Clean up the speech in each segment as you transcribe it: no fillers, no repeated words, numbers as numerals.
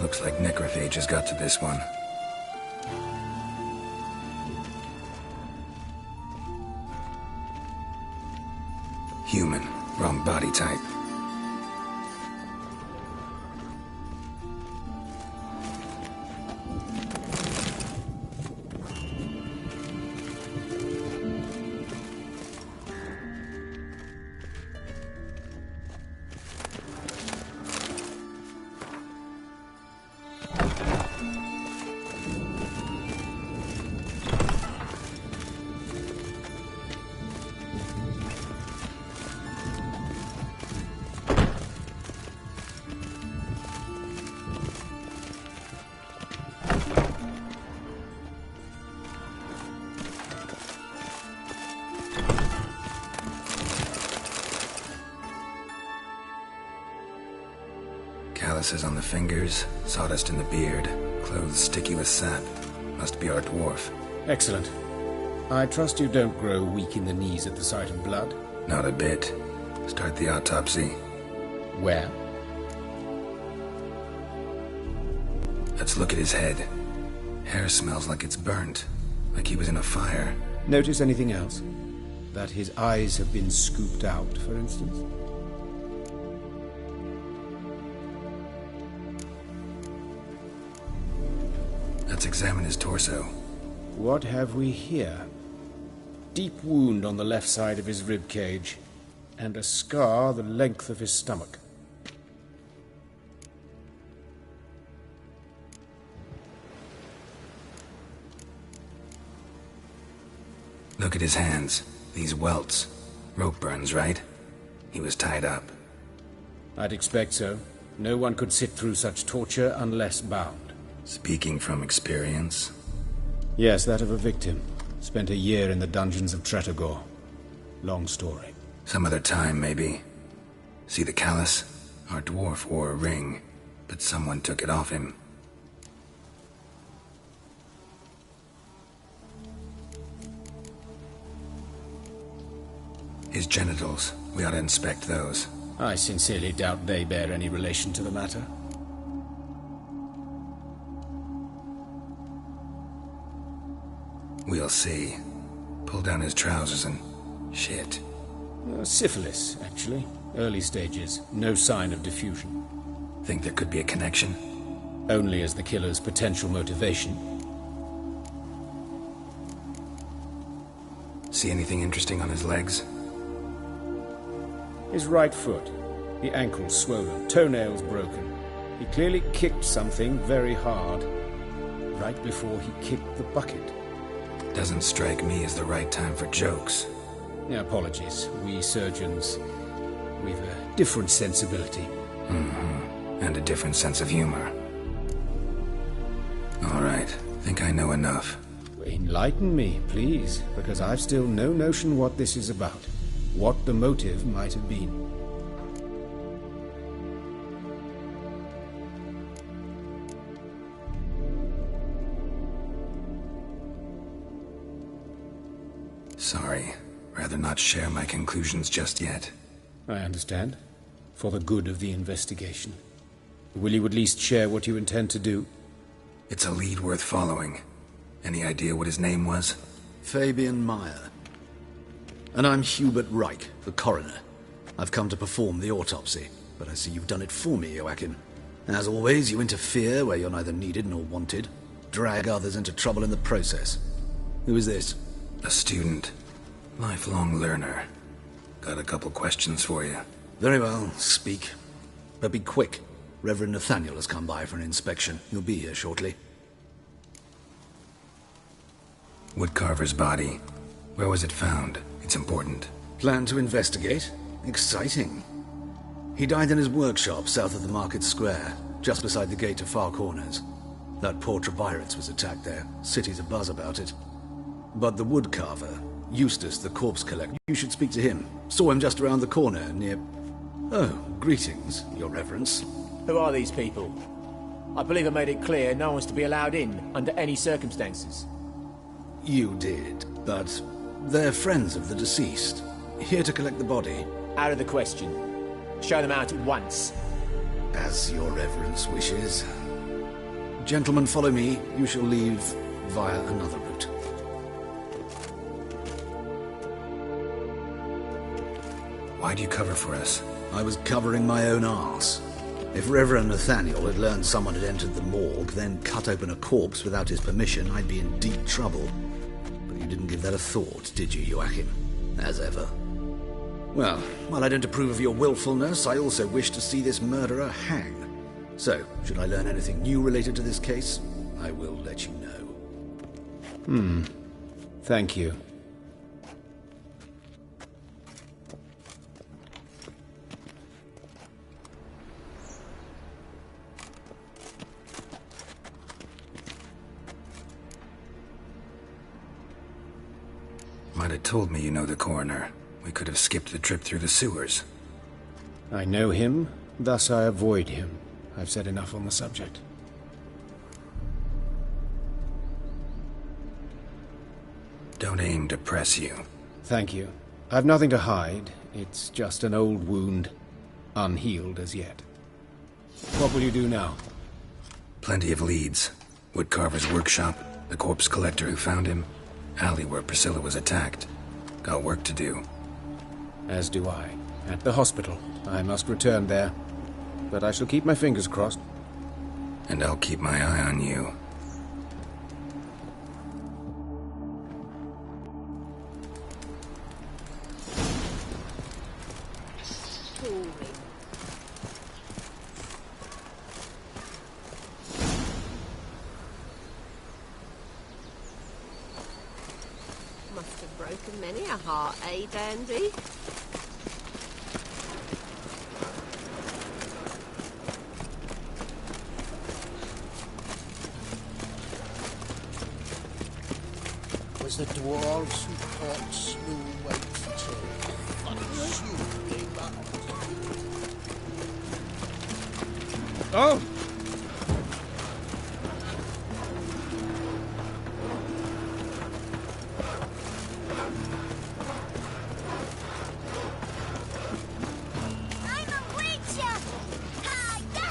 Looks like necrophages got to this one. Human. Wrong body type. Calluses on the fingers, sawdust in the beard, clothes sticky with sap. Must be our dwarf. Excellent. I trust you don't grow weak in the knees at the sight of blood. Not a bit. Start the autopsy. Where? Let's look at his head. Hair smells like it's burnt, like he was in a fire. Notice anything else? That his eyes have been scooped out, for instance? Let's examine his torso. What have we here? Deep wound on the left side of his rib cage, and a scar the length of his stomach. Look at his hands. These welts. Rope burns, right? He was tied up. I'd expect so. No one could sit through such torture unless bound. Speaking from experience? Yes, that of a victim. Spent a year in the dungeons of Tretogor. Long story. Some other time, maybe. See the callus? Our dwarf wore a ring, but someone took it off him. His genitals. We ought to inspect those. I sincerely doubt they bear any relation to the matter. We'll see. Pull down his trousers and... shit. Syphilis, actually. Early stages. No sign of diffusion. Think there could be a connection? Only as the killer's potential motivation. See anything interesting on his legs? His right foot. The ankle swollen, toenails broken. He clearly kicked something very hard. Right before he kicked the bucket. Doesn't strike me as the right time for jokes. Apologies. We surgeons, we've a different sensibility. And a different sense of humor. All right. Think I know enough. Enlighten me, please, because I've still no notion what this is about. What the motive might have been. Sorry. Rather not share my conclusions just yet. I understand. For the good of the investigation. Will you at least share what you intend to do? It's a lead worth following. Any idea what his name was? Fabian Meyer. And I'm Hubert Reich, the coroner. I've come to perform the autopsy, but I see you've done it for me, Joachim. As always, you interfere where you're neither needed nor wanted. Drag others into trouble in the process. Who is this? A student. Lifelong learner. Got a couple questions for you. Very well, speak. But be quick. Reverend Nathaniel has come by for an inspection. He'll be here shortly. Woodcarver's body. Where was it found? It's important. Plan to investigate? Exciting. He died in his workshop south of the market square, just beside the gate to Far Corners. That poor Trebirates was attacked there. City's abuzz about it. But the woodcarver, Eustace the corpse collector, you should speak to him. Saw him just around the corner near... Oh, greetings, your reverence. Who are these people? I believe I made it clear no one's to be allowed in under any circumstances. You did, but they're friends of the deceased. Here to collect the body. Out of the question. Show them out at once. As your reverence wishes. Gentlemen, follow me. You shall leave via another route. Why do you cover for us? I was covering my own arse. If Reverend Nathaniel had learned someone had entered the morgue, then cut open a corpse without his permission, I'd be in deep trouble. But you didn't give that a thought, did you, Joachim? As ever. Well, while I don't approve of your willfulness, I also wish to see this murderer hang. So, should I learn anything new related to this case, I will let you know. Thank you. Might have told me you know the coroner. We could have skipped the trip through the sewers. I know him, thus I avoid him. I've said enough on the subject. Don't aim to press you. Thank you. I've nothing to hide. It's just an old wound, unhealed as yet. What will you do now? Plenty of leads. Woodcarver's workshop, the corpse collector who found him, alley where Priscilla was attacked. Got work to do. As do I. At the hospital. I must return there. But I shall keep my fingers crossed. And I'll keep my eye on you. Must have broken many a heart, eh, Dandy? Was the dwarves who fought slew Waitstail, unassumingly round. Oh! I'm a witcher! Hi-ya!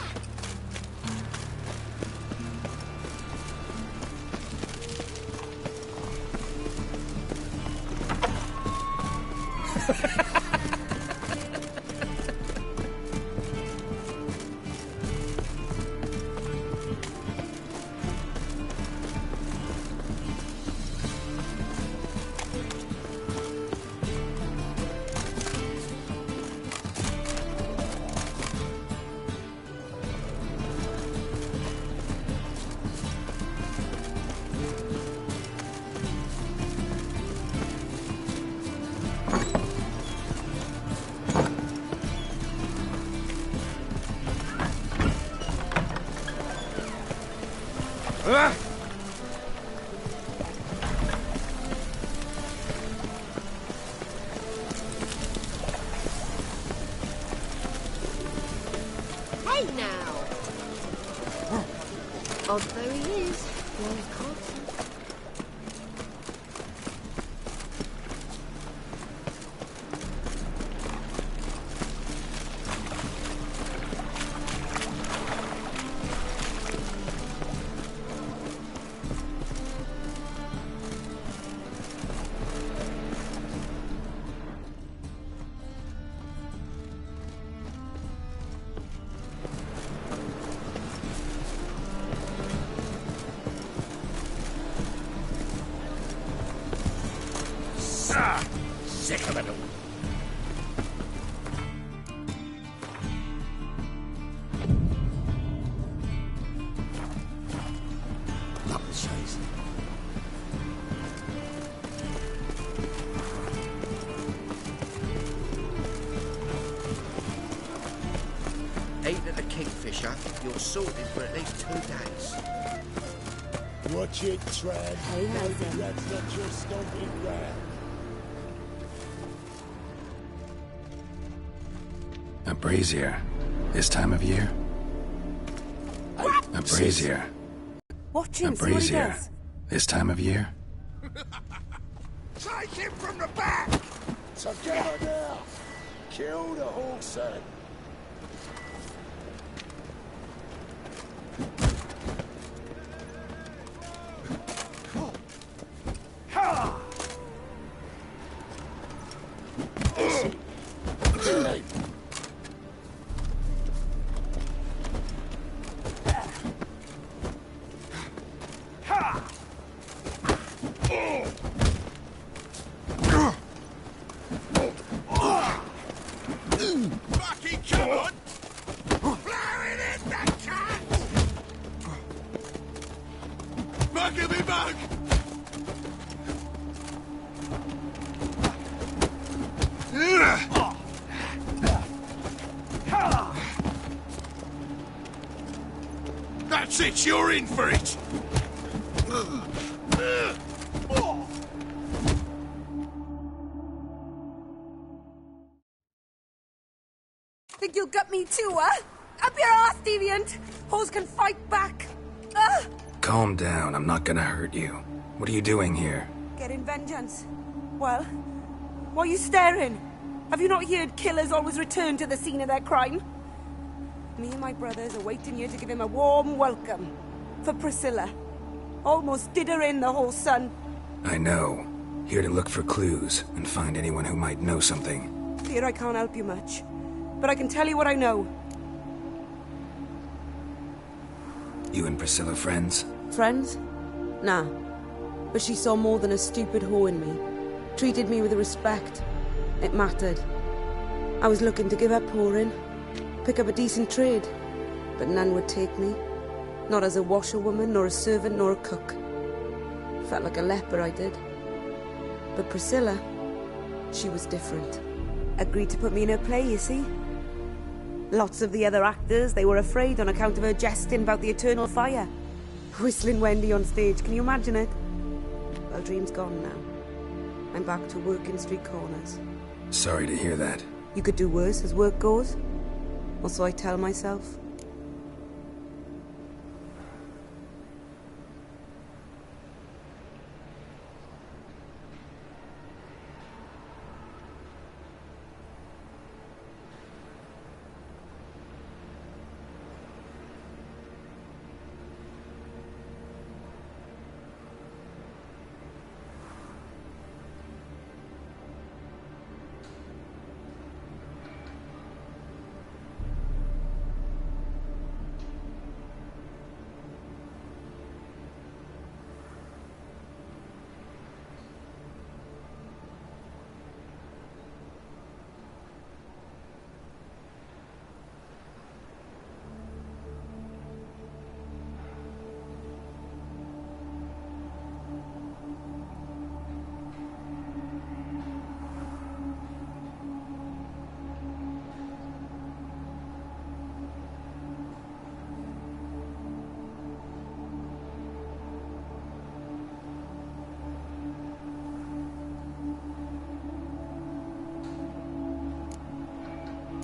Hey now! Odd though he is, Lord Carson. Sick of it all. Nonsense. Ain't at the Kingfisher, you're sorted for at least 2 days. Watch it, Tran. Hey, Mason. That's not your stomping ground. A brazier. This time of year? A brazier. Watch A him, see what he brazier. does. This time of year? Take him from the back! Together now! Kill the horse, son. That's it, you're in for it! Think you'll gut me too, huh? Up your ass, deviant! Hoes can fight back! Ah! Calm down, I'm not gonna hurt you. What are you doing here? Getting vengeance. Well, why are you staring? Have you not heard killers always return to the scene of their crime? Me and my brothers are waiting here to give him a warm welcome. For Priscilla. Almost did her in, the whole son. I know. Here to look for clues and find anyone who might know something. Fear I can't help you much. But I can tell you what I know. You and Priscilla friends? Friends? Nah. But she saw more than a stupid whore in me. Treated me with respect. It mattered. I was looking to give up whoring. Pick up a decent trade. But none would take me. Not as a washerwoman, nor a servant, nor a cook. Felt like a leper, I did. But Priscilla, she was different. Agreed to put me in her play, you see. Lots of the other actors, they were afraid on account of her jesting about the eternal fire. Whistling Wendy on stage, can you imagine it? Well, dream's gone now. I'm back to working street corners. Sorry to hear that. You could do worse as work goes. Or so I tell myself.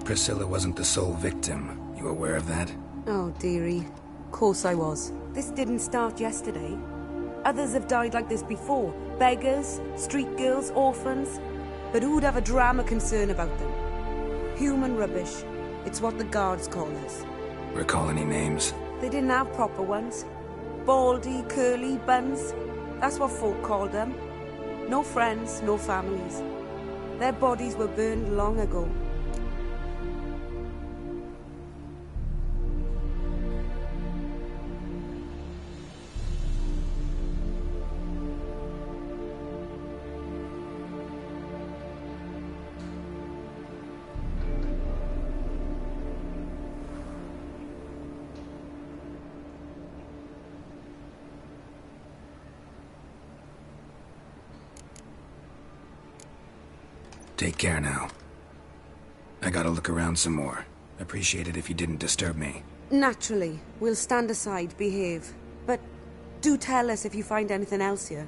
Priscilla wasn't the sole victim. You aware of that? Oh, dearie. Of course I was. This didn't start yesterday. Others have died like this before. Beggars, street girls, orphans. But who'd have a drama concern about them? Human rubbish. It's what the guards call us. Recall any names? They didn't have proper ones. Baldy, curly, buns. That's what folk called them. No friends, no families. Their bodies were burned long ago. Take care now. I gotta look around some more. Appreciate it if you didn't disturb me. Naturally. We'll stand aside, behave. But do tell us if you find anything else here.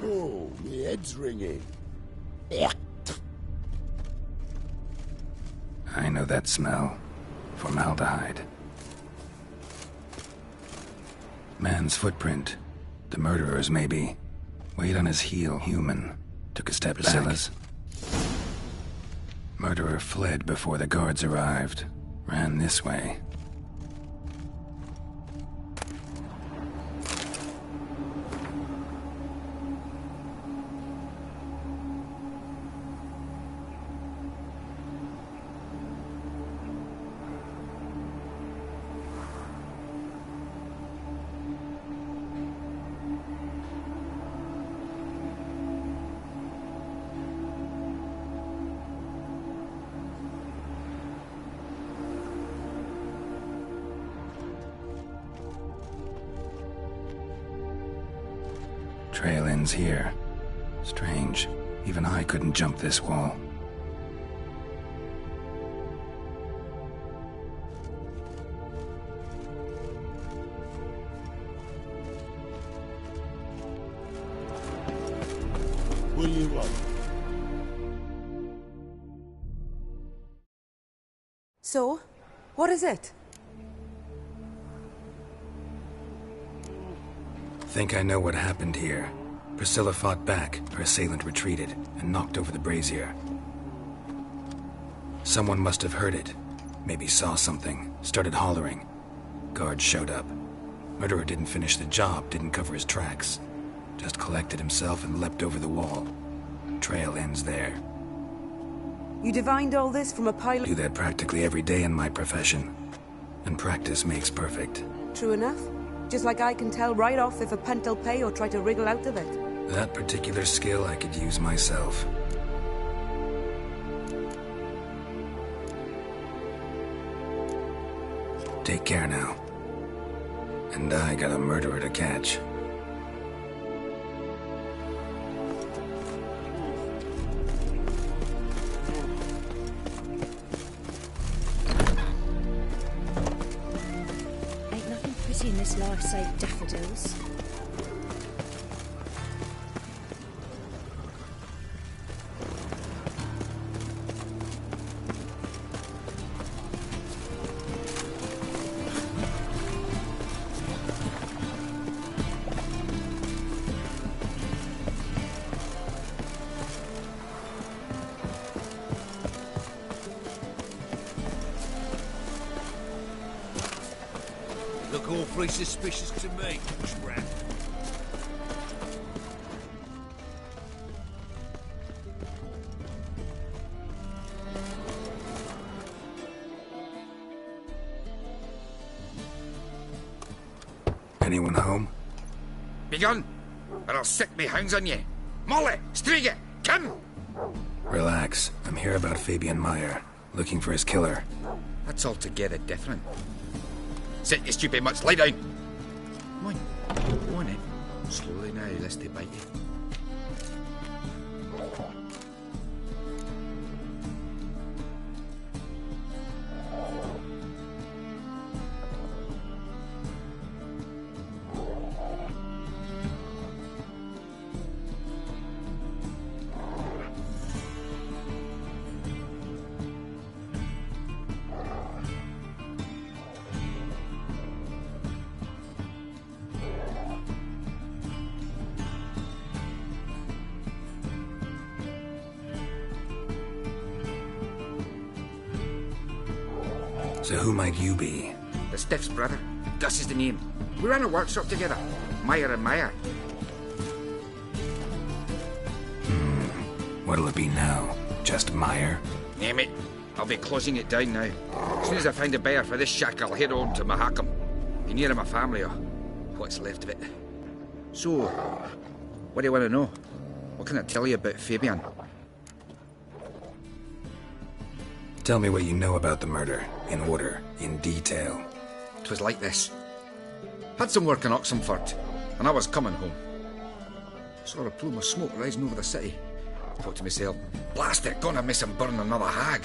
Oh, my head's ringing. I know that smell. Formaldehyde. Man's footprint. The murderer's, maybe. Weight on his heel, human. Took a step back. Murderer fled before the guards arrived. Ran this way. Trail ends here. Strange. Even I couldn't jump this wall. will you want? So, what is it? Think I know what happened here. Priscilla fought back, her assailant retreated, and knocked over the brazier. Someone must have heard it. Maybe saw something, started hollering. Guards showed up. Murderer didn't finish the job, didn't cover his tracks. Just collected himself and leapt over the wall. Trail ends there. You divined all this from a pile Do that practically every day in my profession. And practice makes perfect. True enough. Just like I can tell right off if a pent'll pay or try to wriggle out of it. That particular skill I could use myself. Take care now. And I got a murderer to catch. Ain't nothing pretty in this life save daffodils. Look awfully suspicious to me, Trap. Anyone home? Begone, or I'll set me hounds on you. Molly, Striga, come! Relax. I'm here about Fabian Meyer, looking for his killer. That's altogether different. Sit, you stupid mutts, lie down. Come on in. Slowly now, lest they bite you. So who might you be? The Stiff's brother. Gus is the name. We ran a workshop together. Meyer and Meyer. What'll it be now? Just Meyer? Name it. I'll be closing it down now. As soon as I find a buyer for this shack, I'll head on to Mahakam. Be near my family, or what's left of it. So, what do you want to know? What can I tell you about Fabian? Tell me what you know about the murder, in order, in detail. 'Twas like this. Had some work in Oxenford, and I was coming home. Saw a plume of smoke rising over the city. Thought to myself, blast it, gonna miss him burn another hag.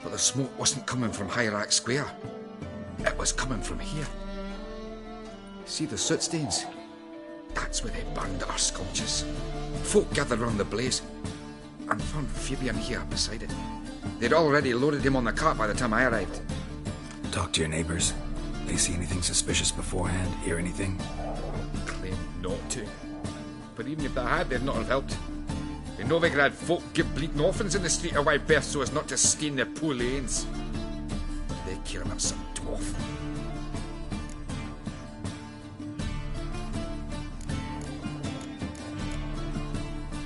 But the smoke wasn't coming from Hierarch Square. It was coming from here. See the soot stains? That's where they burned our sculptures. Folk gathered round the blaze, and found Fabian here beside it. They'd already loaded him on the cart by the time I arrived. Talk to your neighbors. They see anything suspicious beforehand? Hear anything? Claim not to. But even if they had, they'd not have helped. In Novigrad, folk give bleating orphans in the street a wide berth so as not to stain their poor lanes. They care about some dwarf.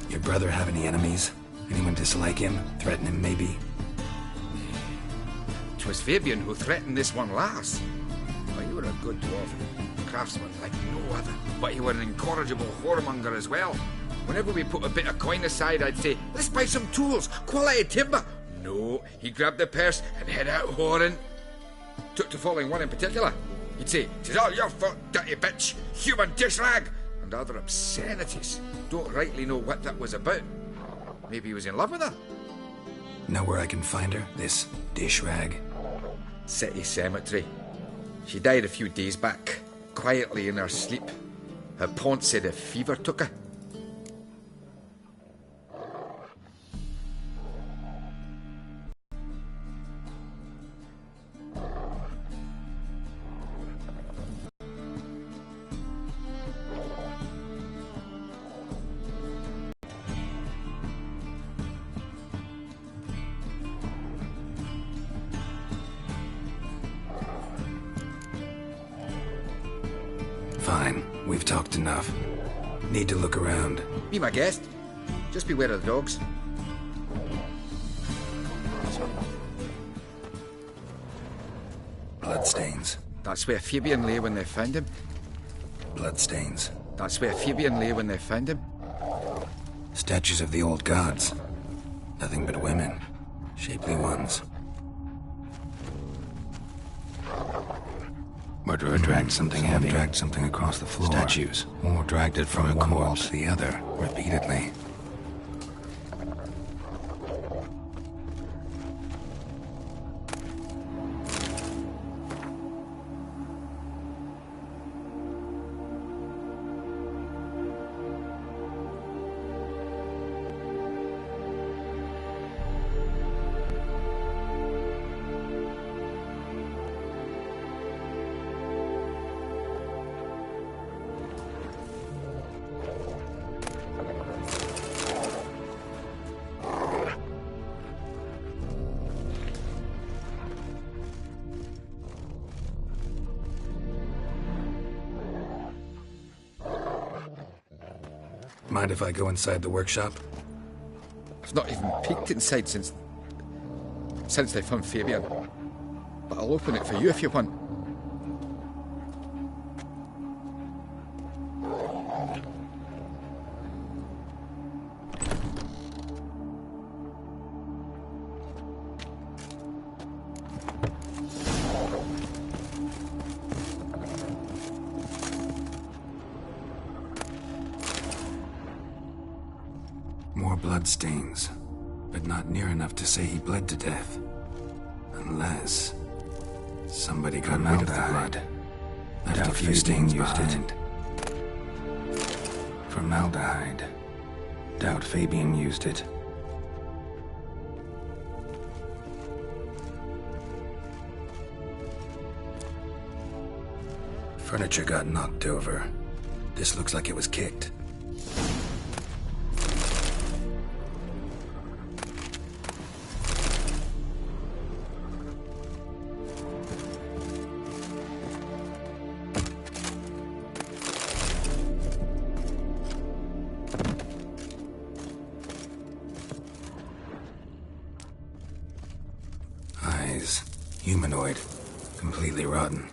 Your brother have any enemies? Anyone dislike him? Threaten him, maybe? 'Twas Fabian who threatened this one last. Well, you were a good dwarf, craftsman like no other. But you were an incorrigible whoremonger as well. Whenever we put a bit of coin aside, I'd say, let's buy some tools, quality timber. No, he grabbed the purse and head out whoring. Took to following one in particular. He'd say, 'tis all your fault, dirty bitch, human dish rag, and other obscenities. Don't rightly know what that was about. Maybe he was in love with her. Know where I can find her? This dish rag? City cemetery. She died a few days back, quietly in her sleep. Her pont said a fever took her. Fine, we've talked enough. Need to look around. Be my guest. Just beware of the dogs. Bloodstains. That's where Fabian lay when they found him. Bloodstains. That's where Fabian lay when they found him. Statues of the old gods. Nothing but women. Shapely ones. Murderer dragged something heavy. Dragged something across the floor. Statues. Or dragged it from one wall to the other, repeatedly. Mind if I go inside the workshop? I've not even peeked inside since they found Fabian. But I'll open it for you if you want. More bloodstains, but not near enough to say he bled to death. Unless somebody got rid of the blood. Left a few stains behind. Formaldehyde. Doubt Fabian used it. Furniture got knocked over. This looks like it was kicked. Eyes. Humanoid. Completely rotten.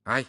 Aye.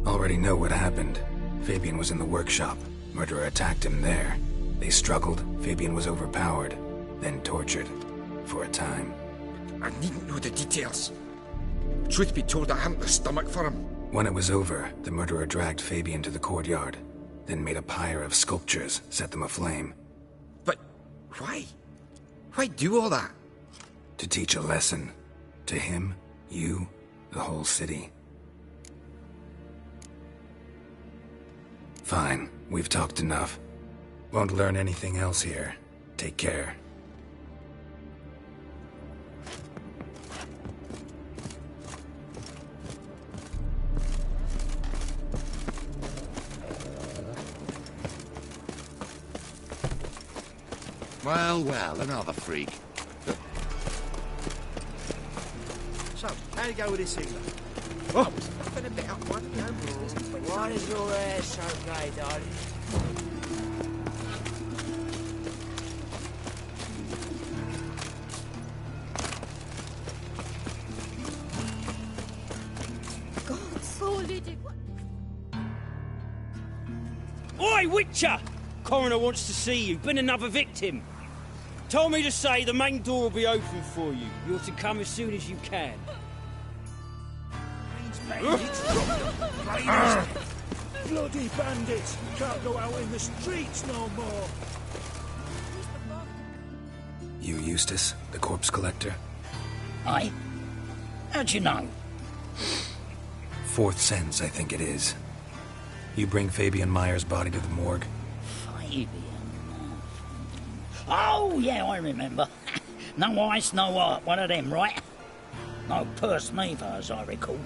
Already know what happened. Fabian was in the workshop. Murderer attacked him there. They struggled. Fabian was overpowered, then tortured. For a time. I needn't know the details. Truth be told, I hadn't the stomach for him. When it was over, the murderer dragged Fabian to the courtyard, then made a pyre of sculptures, set them aflame. But why? Why do all that? To teach a lesson. To him, you, the whole city. Fine, we've talked enough. Won't learn anything else here. Take care. Well, another freak. So, how'd it go with this England? Oh. Been a bit up one of your own business. Why is your hair so grey, darling? Oi, Witcher! Coroner wants to see you. Been another victim. Told me to say the main door will be open for you. You're to come as soon as you can. Bloody bandits! Can't go out in the streets no more! You Eustace, the corpse collector? Aye? How'd you know? Fourth sense, I think it is. You bring Fabian Meyer's body to the morgue? Fabian? Oh, yeah, I remember. No eyes, no heart, one of them, right? No purse neither, as I recall.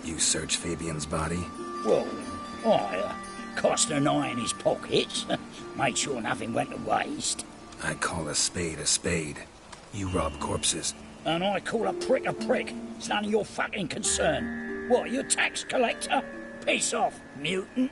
You search Fabian's body? Well, I cast an eye in his pockets, made sure nothing went to waste. I call a spade a spade. You rob corpses. And I call a prick a prick. It's none of your fucking concern. What, you a tax collector? Piss off, mutant.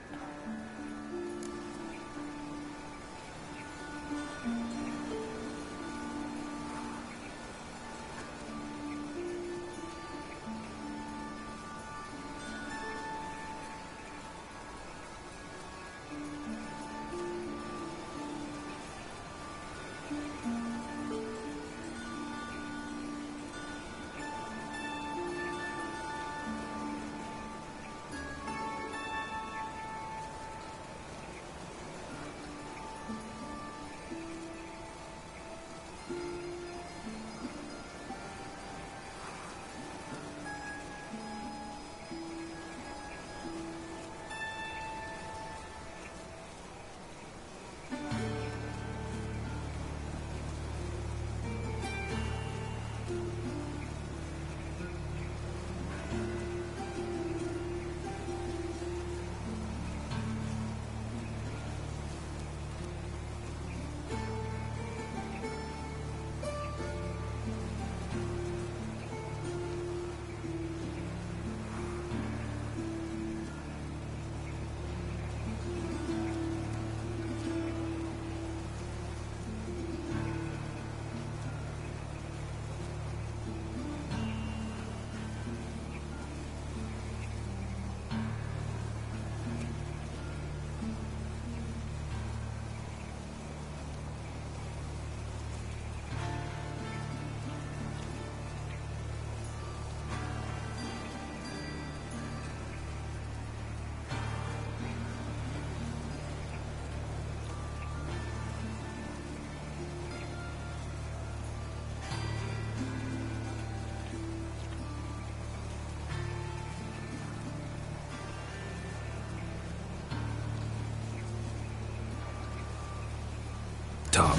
Talk.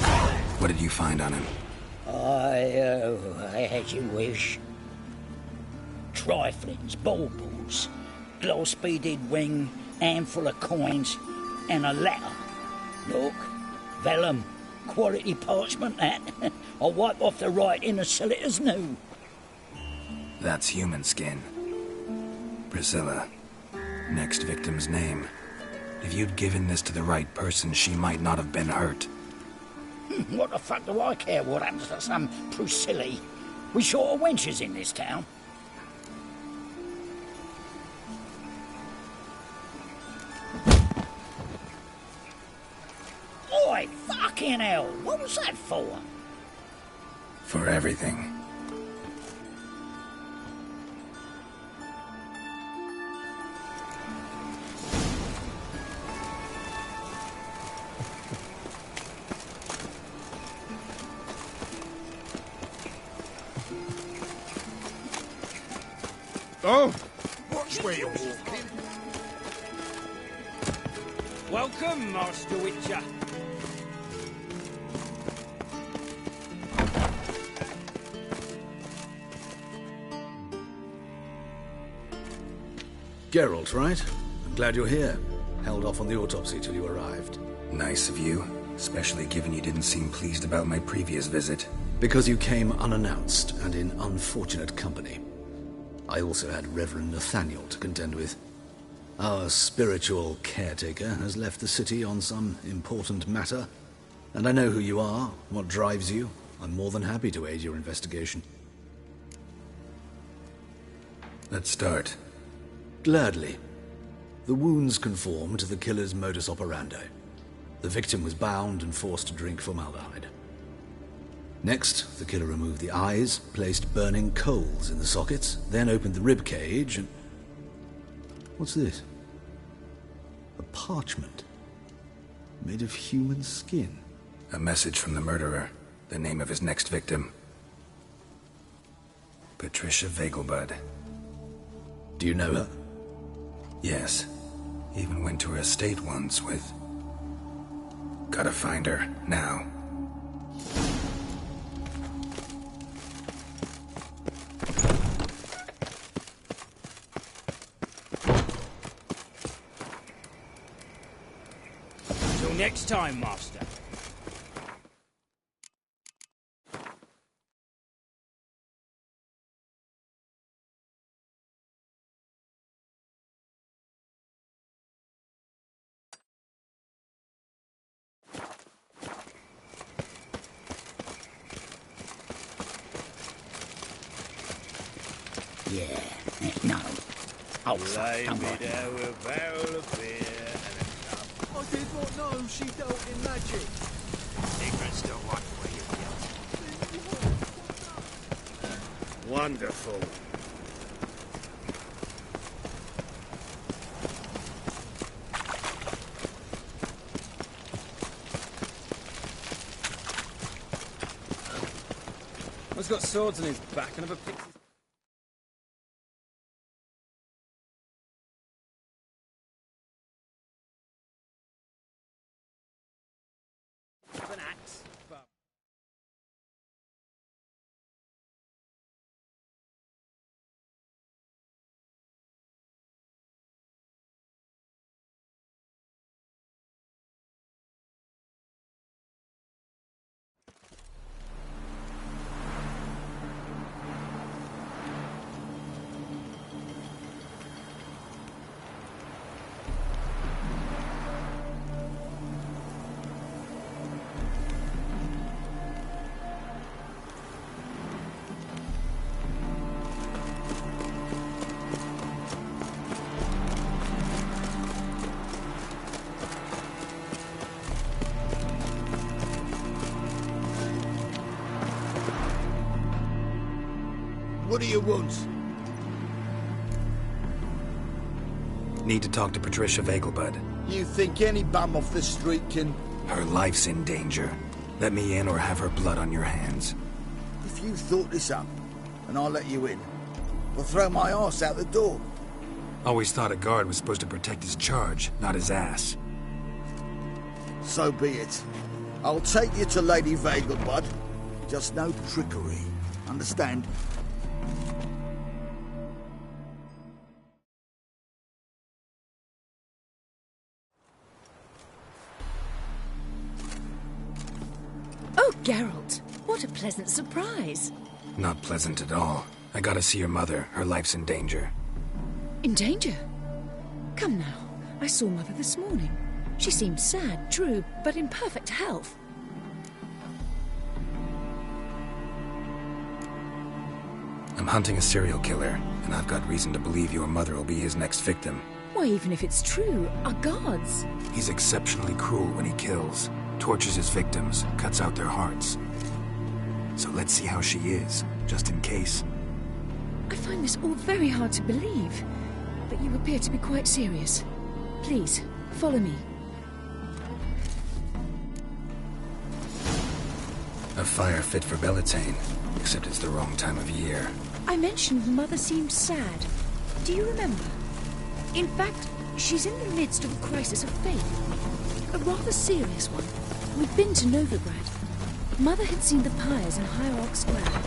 What did you find on him? I had you wish. Triflings, baubles, gloss-beaded ring, handful of coins, and a letter. Look, vellum, quality parchment that. I'll wipe off the writing and sell it as new. That's human skin. Priscilla. Next victim's name. If you'd given this to the right person, she might not have been hurt. What the fuck do I care what happens to some Priscilla? We short of wenches in this town. Oi, fucking hell, what was that for? For everything. Oh! Watch where you're walking. Welcome, Master Witcher. Geralt, right? I'm glad you're here. Held off on the autopsy till you arrived. Nice of you. Especially given you didn't seem pleased about my previous visit. Because you came unannounced and in unfortunate company. I also had Reverend Nathaniel to contend with. Our spiritual caretaker has left the city on some important matter, and I know who you are, what drives you. I'm more than happy to aid your investigation. Let's start. Gladly. The wounds conform to the killer's modus operandi. The victim was bound and forced to drink formaldehyde. Next, the killer removed the eyes, placed burning coals in the sockets, then opened the rib cage and... What's this? A parchment. Made of human skin. A message from the murderer. The name of his next victim. Patricia Vegelbud. Do you know her? Yes. Even went to her estate once with... Gotta find her, now. Till next time, Master. Yeah, no. Oh, Lay come me on. down with a barrel of beer and a cup. I did not know she dealt in magic. Ignorance don't wipe away your guilt. Wonderful. He's got swords on his back and never picks his... an axe, but... What do you want? Need to talk to Patricia Vegelbud. You think any bum off the street can... Her life's in danger. Let me in or have her blood on your hands. If you thought this up, and I'll let you in, I'll throw my arse out the door. Always thought a guard was supposed to protect his charge, not his ass. So be it. I'll take you to Lady Vegelbud. Just no trickery. Understand? Oh, Geralt, what a pleasant surprise. Not pleasant at all. I gotta see your mother. Her life's in danger. In danger? Come now, I saw Mother this morning. She seemed sad, true, but in perfect health. I'm hunting a serial killer, and I've got reason to believe your mother will be his next victim. Why, even if it's true, our guards... He's exceptionally cruel when he kills, tortures his victims, cuts out their hearts. So let's see how she is, just in case. I find this all very hard to believe, but you appear to be quite serious. Please, follow me. A fire fit for Bellatane, except it's the wrong time of year. I mentioned Mother seemed sad. Do you remember? In fact, she's in the midst of a crisis of faith. A rather serious one. We'd been to Novigrad. Mother had seen the pyres in Hierarch Square,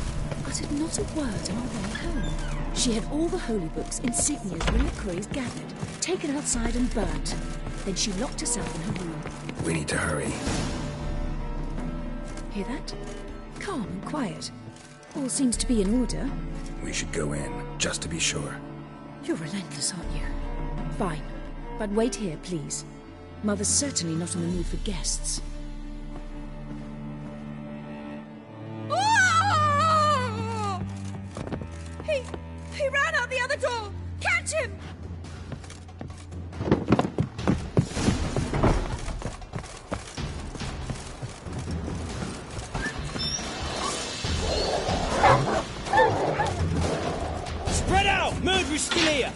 uttered not a word on our way home. She had all the holy books, insignias, reliquaries gathered, taken outside and burnt. Then she locked herself in her room. We need to hurry. Hear that? Calm and quiet. All seems to be in order. We should go in, just to be sure. You're relentless, aren't you? Fine. But wait here, please. Mother's certainly not in the mood for guests. Oh! He ran out the other door! Catch him! Spread out! Murderer's still here!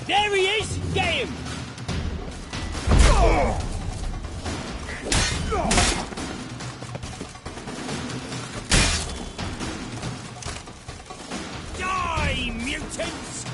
There he is! Get him! Die, mutants!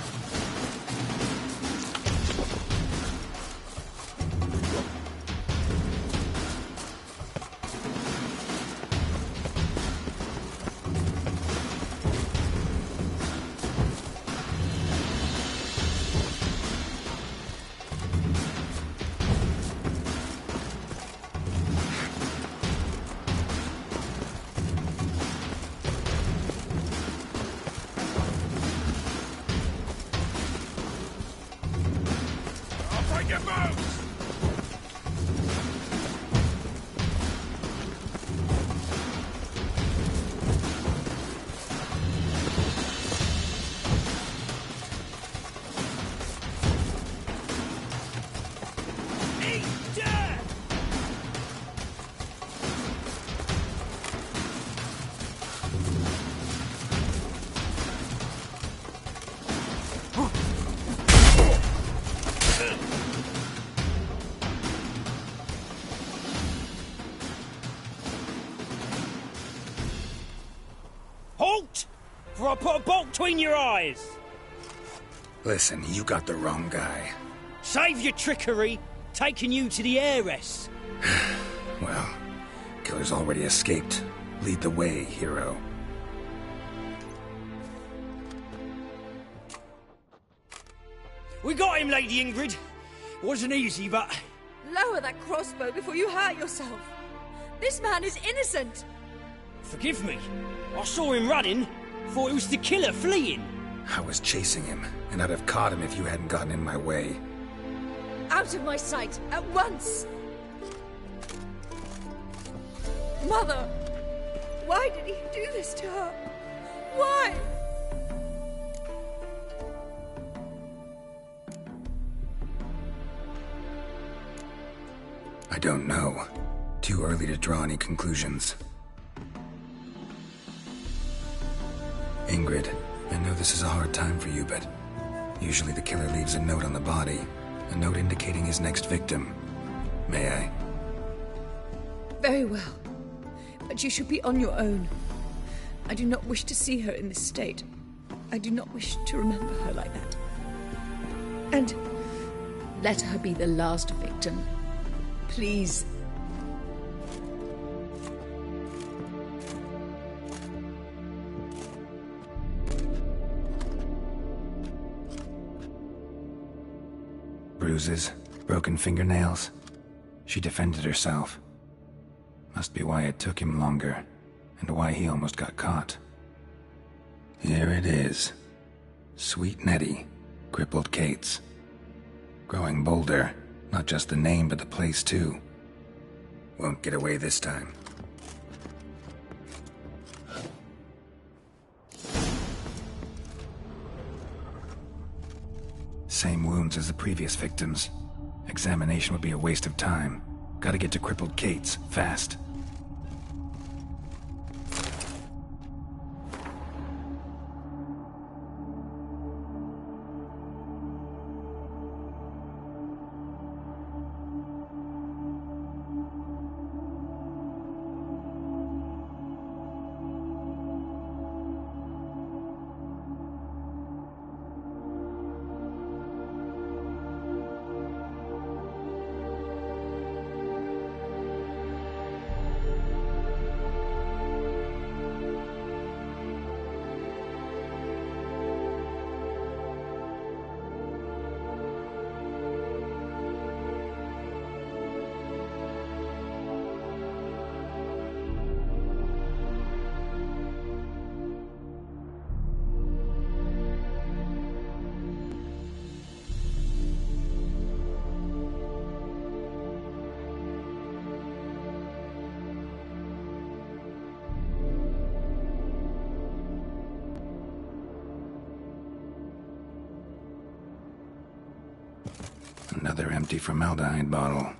Halt! For I put a bolt between your eyes! Listen, you got the wrong guy. Save your trickery, taking you to the heiress. Well, killer's already escaped. Lead the way, hero. We got him, Lady Ingrid. Wasn't easy, but... Lower that crossbow before you hurt yourself. This man is innocent. Forgive me. I saw him running. Thought it was the killer fleeing. I was chasing him, and I'd have caught him if you hadn't gotten in my way. Out of my sight, at once! Mother! Why did he do this to her? Why? I don't know. Too early to draw any conclusions. Ingrid, I know this is a hard time for you, but usually the killer leaves a note on the body, a note indicating his next victim. May I? Very well. But you should be on your own. I do not wish to see her in this state. I do not wish to remember her like that. And let her be the last victim. Please. Bruises, broken fingernails. She defended herself. Must be why it took him longer, and why he almost got caught. Here it is. Sweet Nettie, crippled Kate's. Growing bolder, not just the name but the place too. Won't get away this time. Same wounds as the previous victims. Examination would be a waste of time. Gotta get to crippled Kate's, fast. Another empty formaldehyde bottle.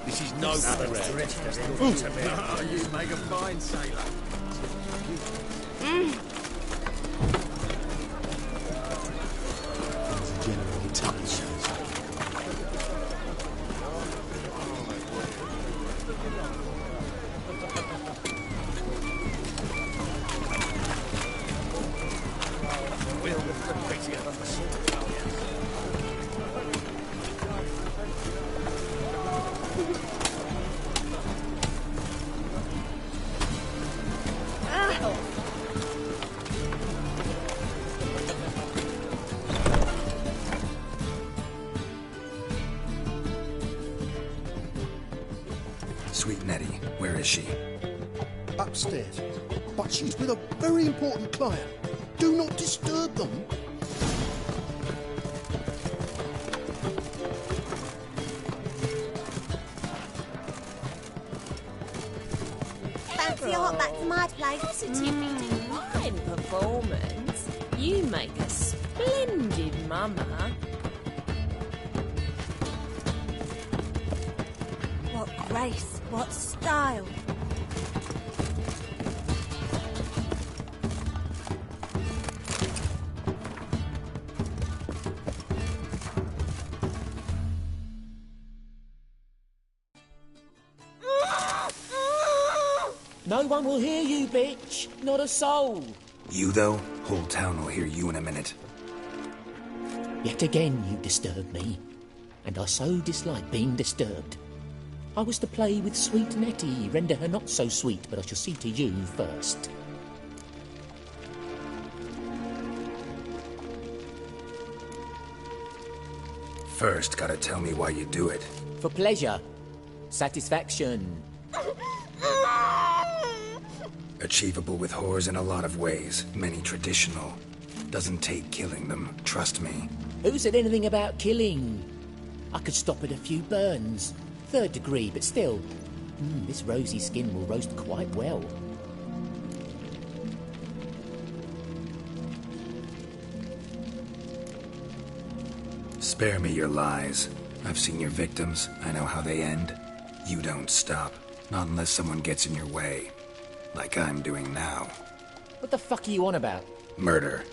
This is no threat. You make a fine sailor. Generally touch. Sweet Nettie, where is she? Upstairs. But she's with a very important client. Do not disturb them. Fancy a hop back to my place? Positively divine performance. You make a splendid mama. What grace, what style. No one will hear you, bitch. Not a soul. You, though? Whole town will hear you in a minute. Yet again you disturb me, and I so dislike being disturbed. I was to play with sweet Nettie, render her not so sweet, but I shall see to you first. First, gotta tell me why you do it. For pleasure. Satisfaction. Achievable with whores in a lot of ways, many traditional. Doesn't take killing them, trust me. Who said anything about killing? I could stop at a few burns. 3rd degree, but still. This rosy skin will roast quite well. Spare me your lies. I've seen your victims. I know how they end. You don't stop. Not unless someone gets in your way. Like I'm doing now. What the fuck are you on about? Murder.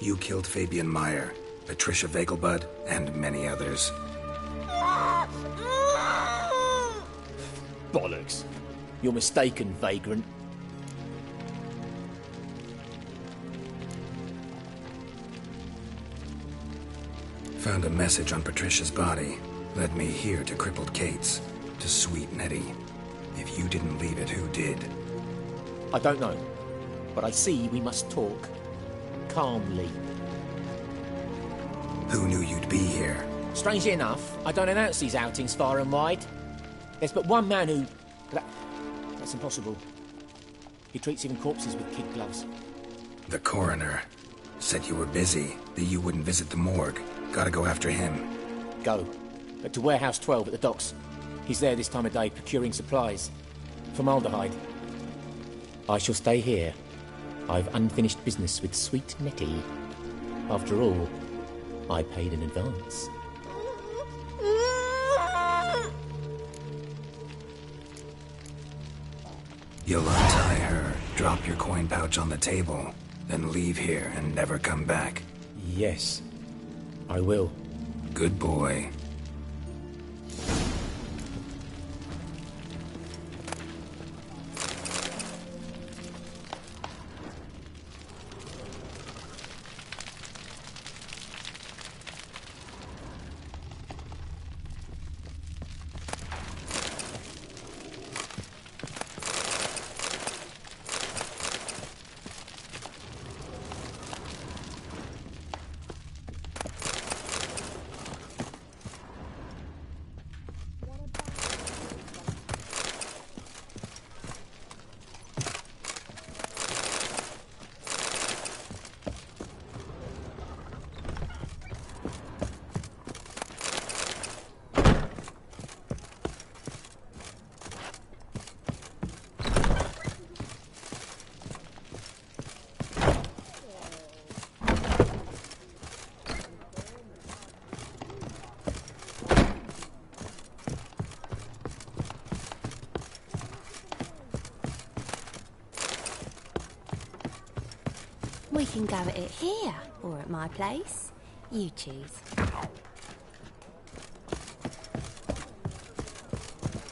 You killed Fabian Meyer, Patricia Vegelbud, and many others. Bollocks. You're mistaken, vagrant. Found a message on Patricia's body. Led me here to crippled Kate's. To Sweet Nettie. If you didn't leave it, who did? I don't know. But I see we must talk. Calmly. Who knew you'd be here? Strangely enough, I don't announce these outings far and wide. There's but one man who... That's impossible. He treats even corpses with kid gloves. The coroner. Said you were busy, that you wouldn't visit the morgue. Gotta go after him. Go. But to Warehouse 12 at the docks. He's there this time of day procuring supplies. Formaldehyde. I shall stay here. I've unfinished business with Sweet Nettie. After all, I paid in advance. You'll untie her, drop your coin pouch on the table, then leave here and never come back. Yes, I will. Good boy. We can go at it here, or at my place. You choose.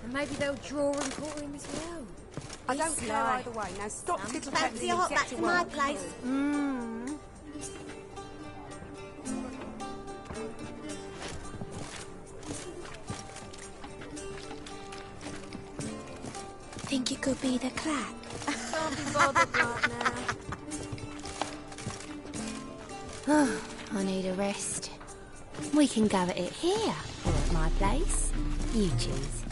And maybe they'll draw and call him as well. I don't care either way. Now stop tittle-tattling and get to work. Think you could be the clack? Can't be bothered right now. I need a rest. We can go at it here, or at my place. You choose.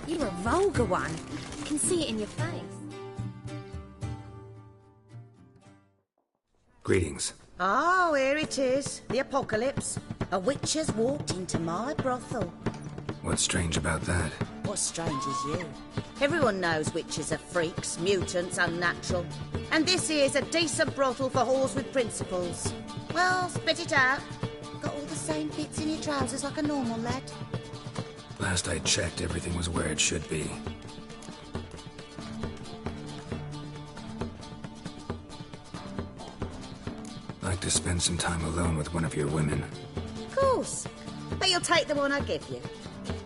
You're a vulgar one. I can see it in your face. Greetings. Oh, here it is. The apocalypse. A witch has walked into my brothel. What's strange about that? What's strange is you. Everyone knows witches are freaks, mutants, unnatural. And this here's a decent brothel for whores with principles. Well, spit it out. Got all the same bits in your trousers like a normal lad. Last I checked, everything was where it should be. Like to spend some time alone with one of your women. Of course. But you'll take the one I give you.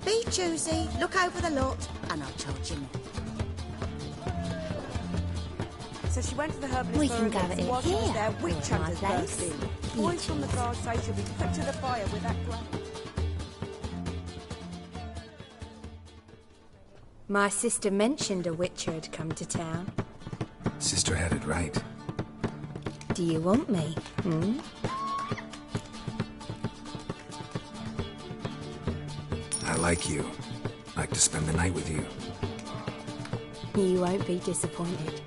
Be choosy, look over the lot, and I'll charge you more. So she went to the herbalist. We can go at it while she was here, there, witch or at my hunters burst place. in. Boys from the guard say she'll be put to the fire with that glove. My sister mentioned a witcher had come to town. Sister had it right. Do you want me? I like you. Like to spend the night with you. You won't be disappointed.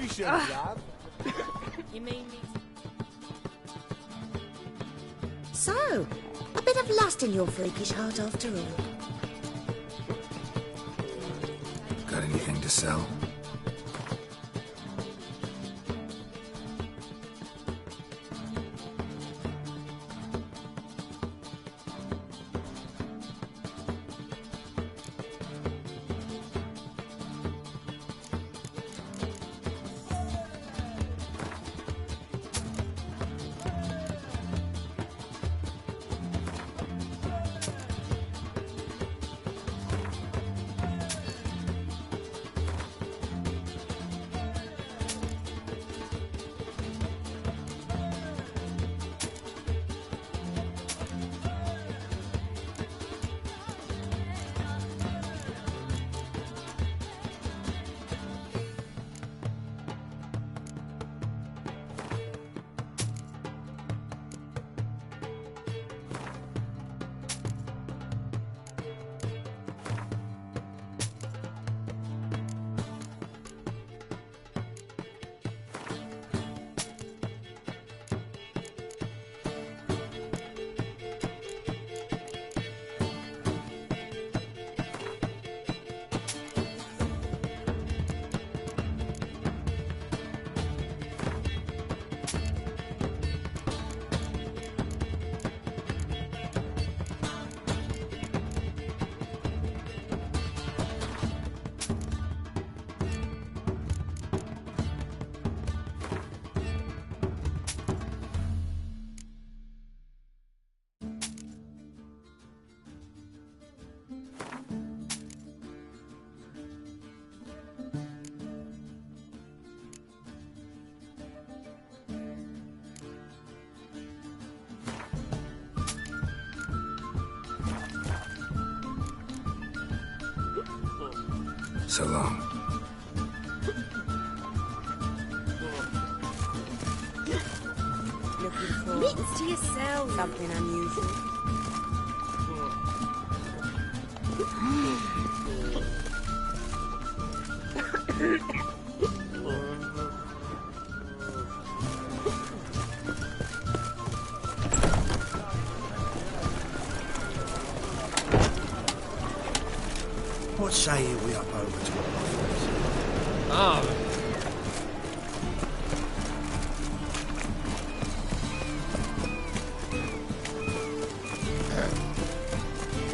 Congratulations, lad. You mean me? So, a bit of lust in your freakish heart after all. Got anything to sell? So long. Looking for Mittens to yourself. something unusual. What say you we up over to our friends? Ah,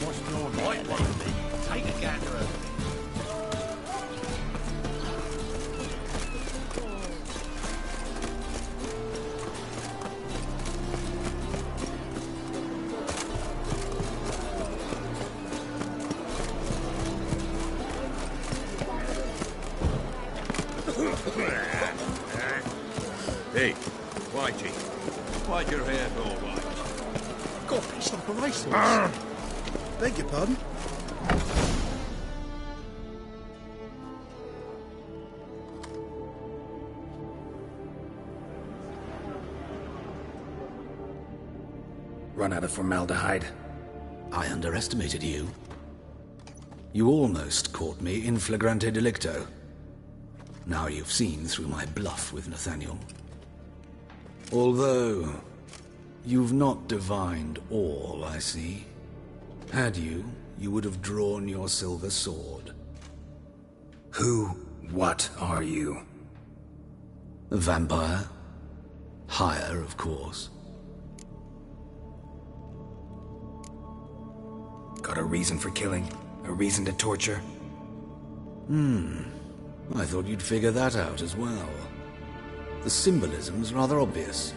What's your light one? Take a gander of Hey, Whitey, why'd your hair go white? Got a piece of operations. Beg your pardon? Run out of formaldehyde. I underestimated you. You almost caught me in flagrante delicto. Now you've seen through my bluff with Nathaniel. Although, you've not divined all, I see. Had you, you would have drawn your silver sword. What are you? A vampire. Higher, of course. Got a reason for killing? A reason to torture? I thought you'd figure that out as well. The symbolism's rather obvious.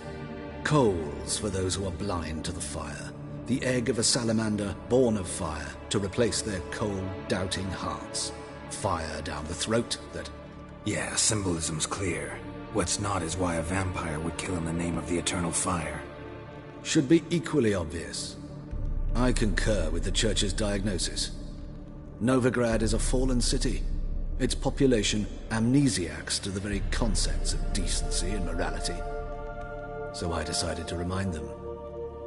Coals for those who are blind to the fire. The egg of a salamander born of fire to replace their cold, doubting hearts. Fire down the throat that... Yeah, symbolism's clear. What's not is why a vampire would kill in the name of the eternal fire. Should be equally obvious. I concur with the Church's diagnosis. Novigrad is a fallen city. Its population amnesiacs to the very concepts of decency and morality. So I decided to remind them,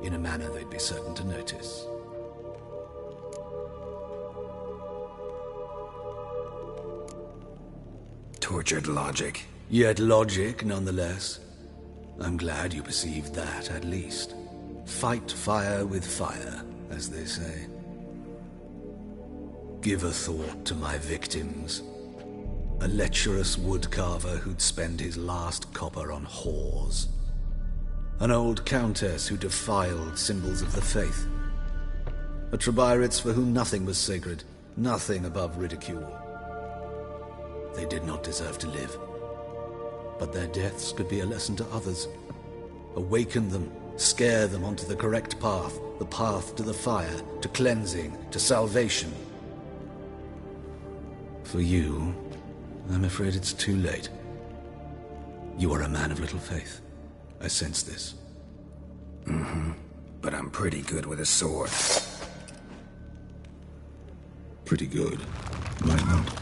in a manner they'd be certain to notice. Tortured logic. Yet logic, nonetheless. I'm glad you perceived that, at least. Fight fire with fire, as they say. Give a thought to my victims. A lecherous woodcarver who'd spend his last copper on whores. An old countess who defiled symbols of the faith. A Trebirates for whom nothing was sacred, nothing above ridicule. They did not deserve to live. But their deaths could be a lesson to others. Awaken them, scare them onto the correct path, the path to the fire, to cleansing, to salvation. For you, I'm afraid it's too late. You are a man of little faith. I sense this. Mm-hmm. But I'm pretty good with a sword. Pretty good. Might not.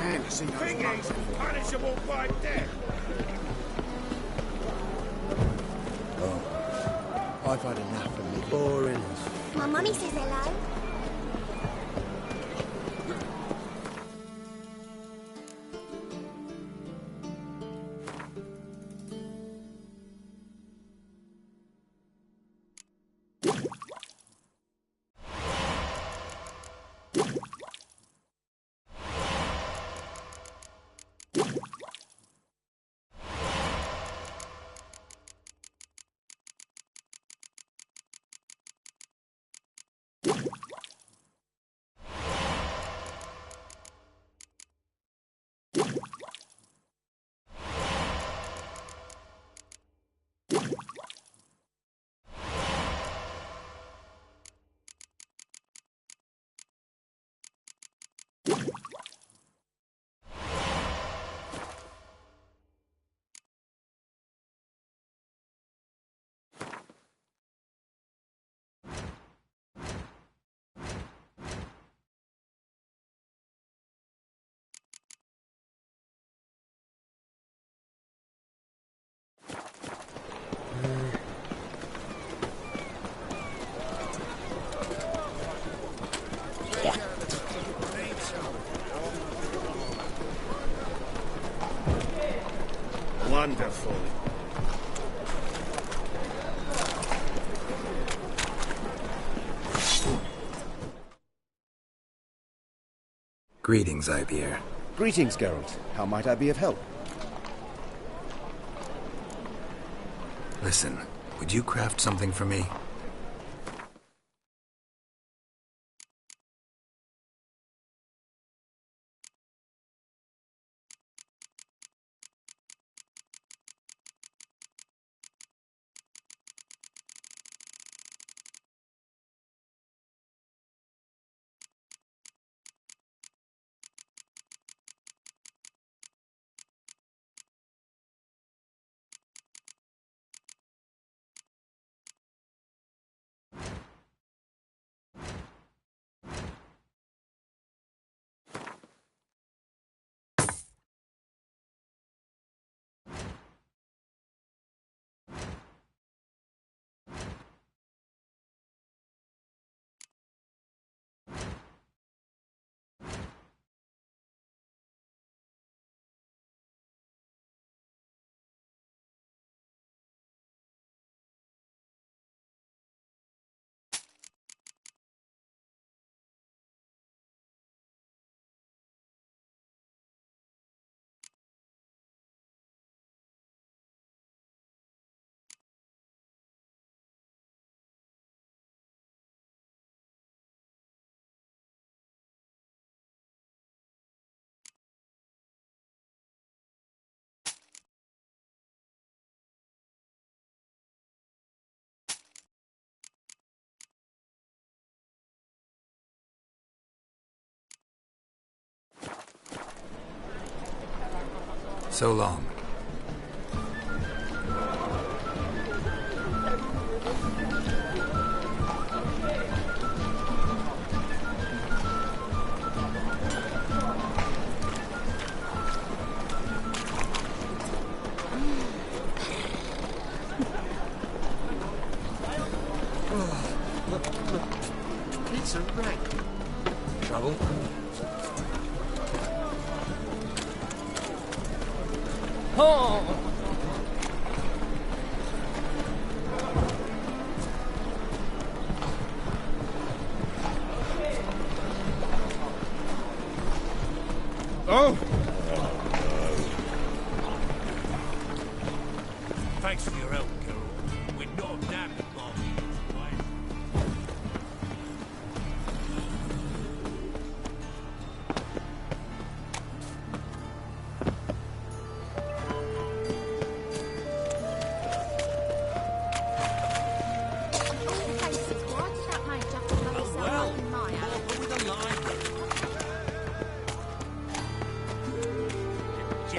stand to see those Thingy's punishable by death. Oh, I've had enough of me boring. My mummy says hello. Wonderful. Greetings, Ivier. Greetings, Geralt. How might I be of help? Listen, would you craft something for me? So long. It's a wreck. Trouble? Oh! Oh! Thanks for your help, Carol. We're not damned long.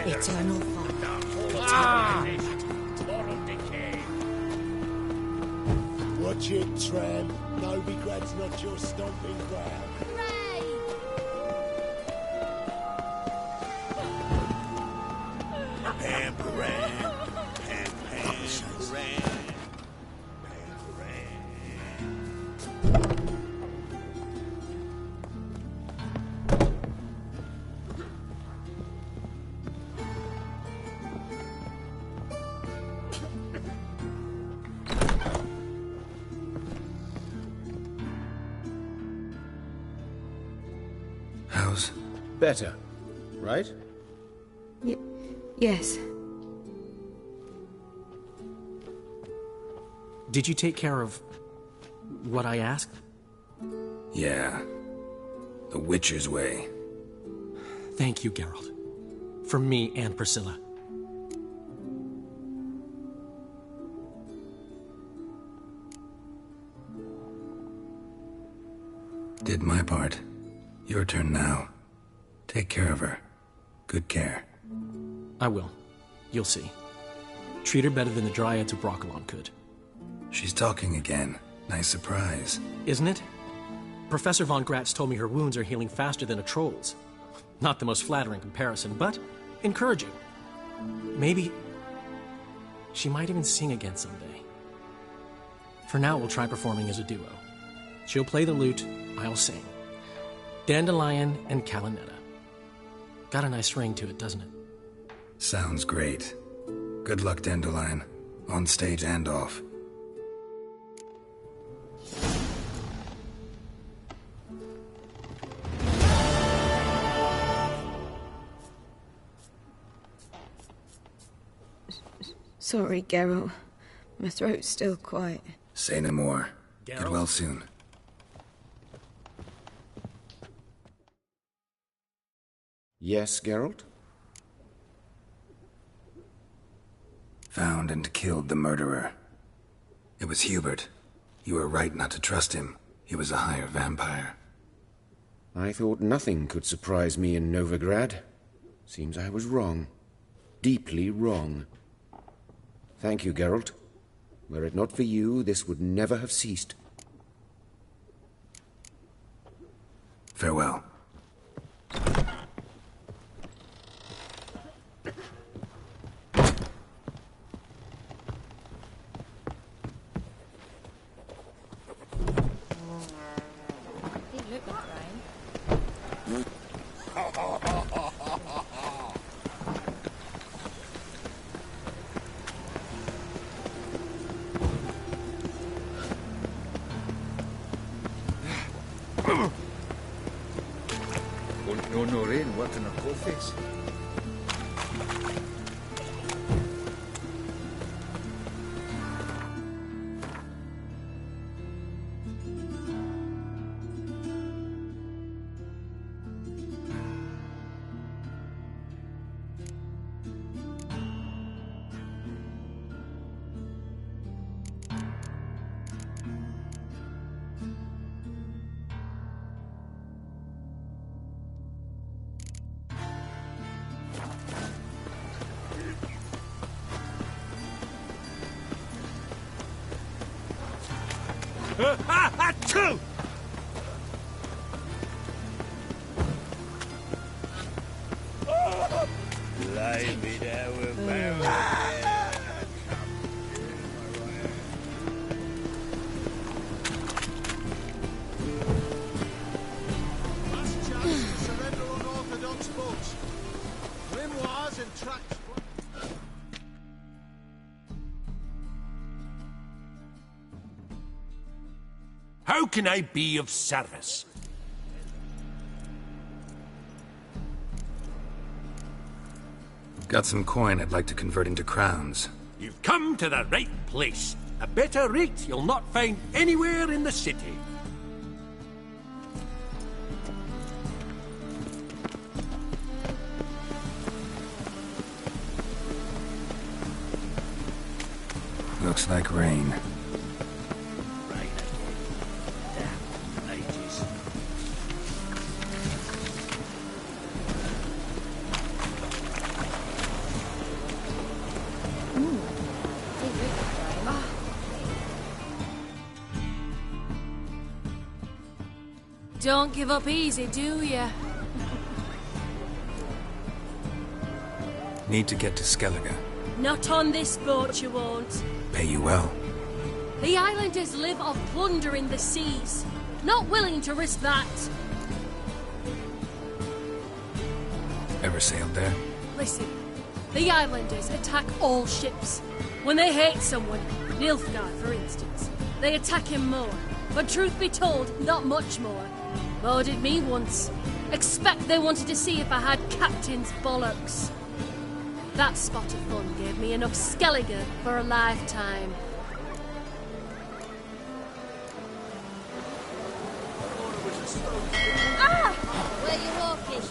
Eternal fire. Watch it, tramp. Novigrad's not your stomping ground. clothes? Better, right? Yes. Did you take care of what I asked? Yeah. The Witcher's way. Thank you, Geralt. From me and Priscilla. Did my part. Your turn now. Take care of her. Good care. I will. You'll see. Treat her better than the Dryads of Brokilon could. She's talking again. Nice surprise. Isn't it? Professor von Gratz told me her wounds are healing faster than a troll's. Not the most flattering comparison, but encouraging. Maybe she might even sing again someday. For now, we'll try performing as a duo. She'll play the lute, I'll sing. Dandelion and Calinetta. Got a nice ring to it, doesn't it? Sounds great. Good luck, Dandelion. On stage and off. Sorry, Geralt. My throat's still quite... Say no more. Geralt? Get well soon. Yes, Geralt? Found and killed the murderer. It was Hubert. You were right not to trust him. He was a higher vampire. I thought nothing could surprise me in Novigrad. Seems I was wrong. Deeply wrong. Thank you, Geralt. Were it not for you, this would never have ceased. Farewell. Didn't look like rain. Won't know no rain working a cold face. Achoo! Blimey, there we're bound. Last chance to surrender unorthodox boats. Grimoires and tracks. How can I be of service? Got some coin I'd like to convert into crowns. You've come to the right place. A better rate you'll not find anywhere in the city. Looks like rain. Don't give up easy, do ya? Need to get to Skellige. Not on this boat, you won't. Pay you well. The islanders live off plundering the seas. Not willing to risk that. Ever sailed there? Listen, the islanders attack all ships. When they hate someone, Nilfgaard for instance, they attack him more. But truth be told, not much more. Boarded me once. Expect they wanted to see if I had Captain's bollocks. That spot of fun gave me enough Skellige for a lifetime. Ah! Where you walking?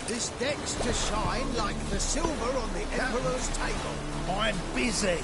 This deck's to shine like the silver on the Emperor's table. I'm busy.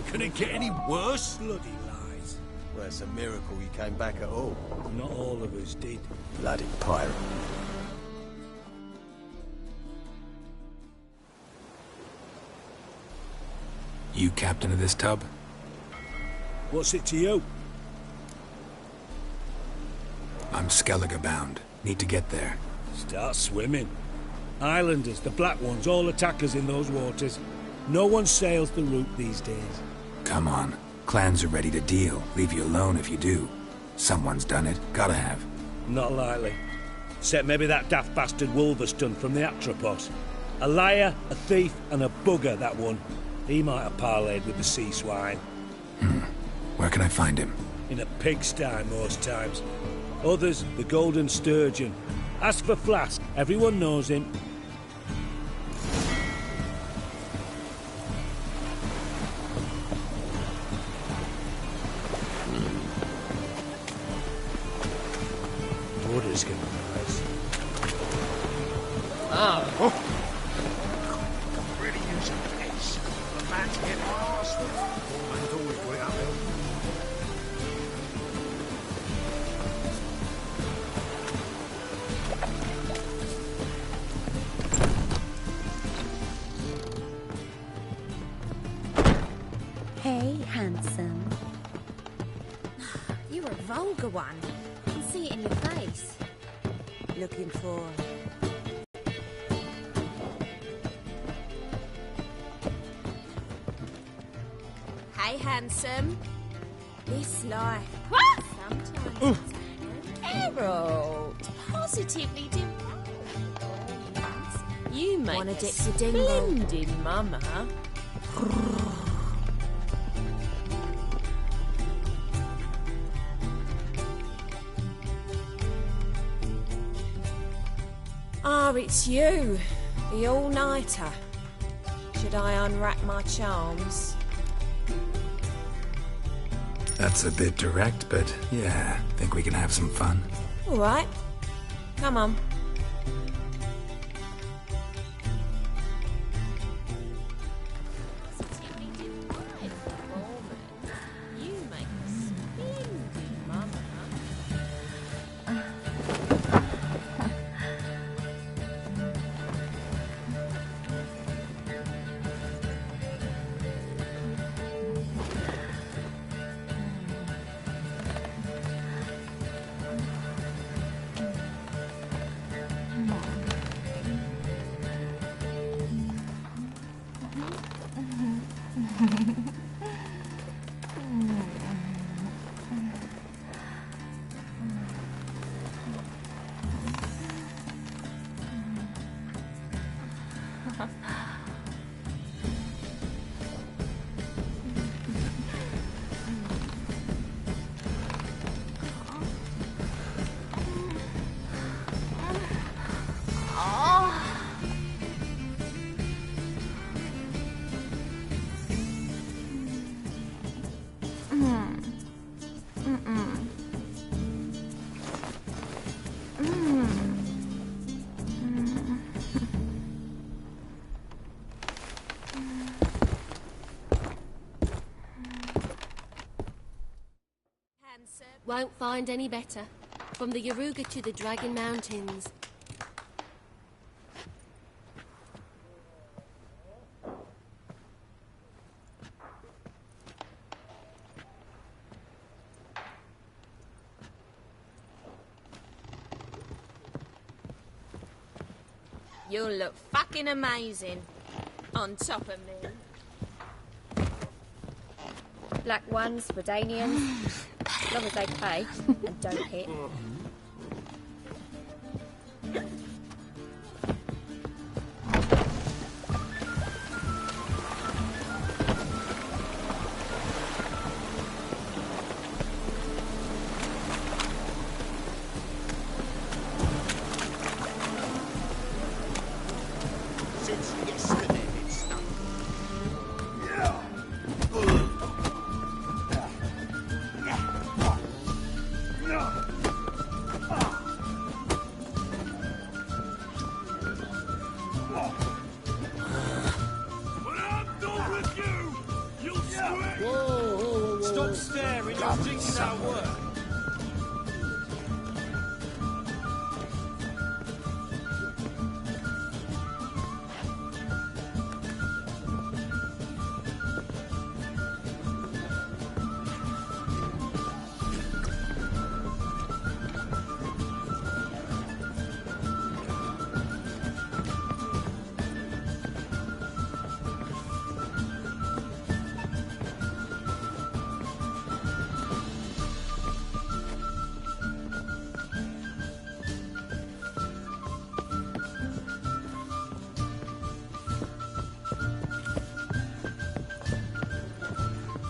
Could it get any worse? Bloody lies. Well, it's a miracle you came back at all. Not all of us did. Bloody pirate. You captain of this tub? What's it to you? I'm Skellige bound. Need to get there. Start swimming. Islanders, the black ones, all attackers in those waters. No one sails the route these days. Come on. Clans are ready to deal. Leave you alone if you do. Someone's done it. Gotta have. Not likely. Except maybe that daft bastard Wolverston from the Atropos. A liar, a thief, and a bugger, that one. He might have parlayed with the sea swine. Where can I find him? In a pigsty most times. Others, the Golden Sturgeon. Ask for Flask. Everyone knows him. Water's gonna rise. Really use a piss. The man's getting my arse full. Man's always going uphill. Hey, handsome. You're a vulgar one. I can see it in your face. Looking for... Hey, handsome. This life. What? Sometimes Harold, positively divine. You make Wanna a dip your dingle? splendid mama. Ah, it's you. The all-nighter. Should I unwrap my charms? That's a bit direct, but yeah, think we can have some fun. All right. Come on. You make a splendid mama. Won't find any better. From the Yaruga to the Dragon Mountains. You'll look fucking amazing on top of me. Black ones, Redanians, as long as they pay and don't hit. Since yesterday it's done. Stop staring, you're jinxing our work.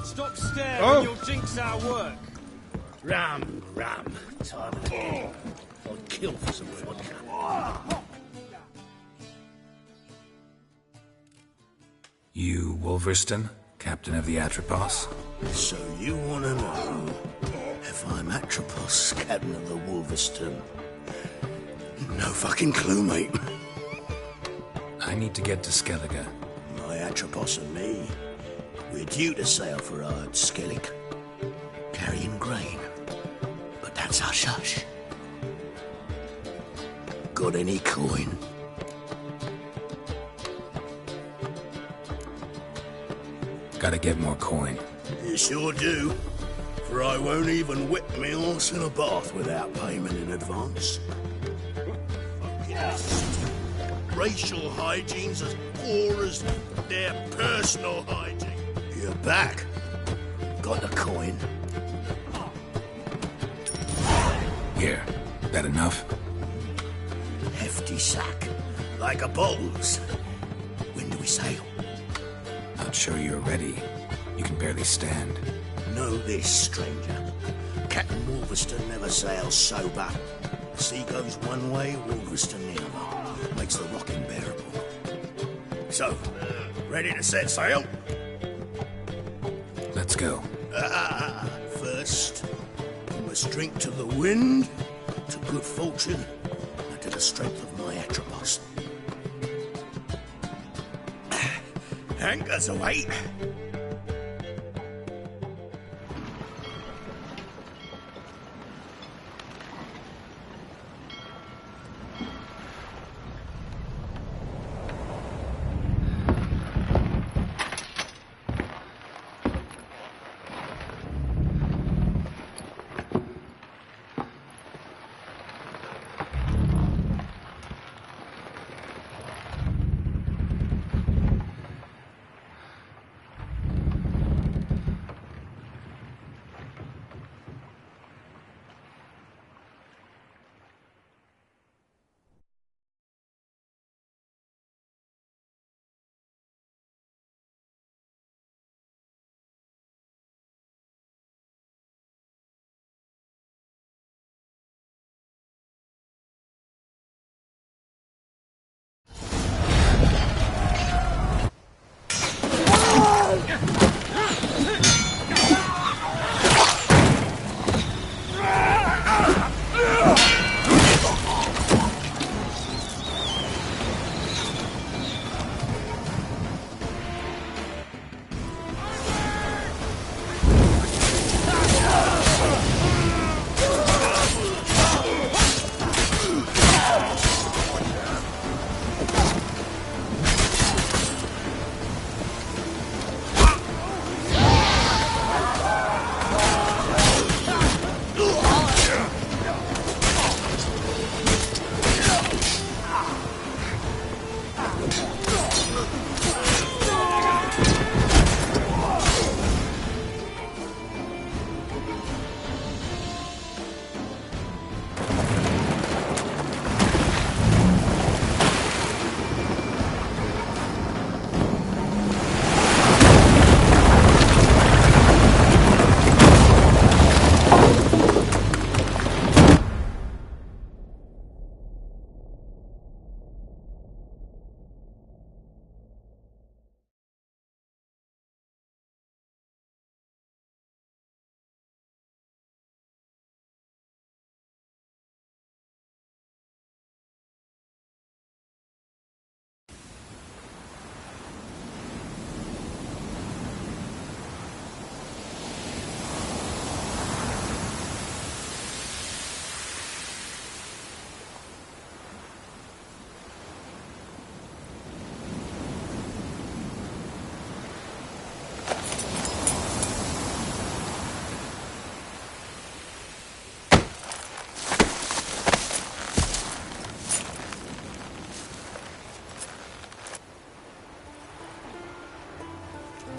Stop staring, you'll jinx our work. Ram, time again. I'd kill for some vodka. You Wolverston, captain of the Atropos? So you want to know if I'm Atropos, captain of the Wolverston? No fucking clue, mate. I need to get to Skellige. My Atropos and me, we're due to sail for Ard Skellig, carrying grain. But that's hush-hush. Got any coin? Gotta get more coin. You sure do. For I won't even whip me horse in a bath without payment in advance. Yes. Racial hygiene's as poor as their personal hygiene. You're back. Got the coin. Here, that enough? Hefty sack. Like a bull's. When do we sail? Not sure you're ready. You can barely stand. Know this, stranger. Captain Wolverston never sails sober. The sea goes one way, Wolverston the other. Makes the rocking bearable. So, ready to set sail? Let's go. First, we must drink to the wind, to good fortune, and to the strength of my Atropos. Anchors away.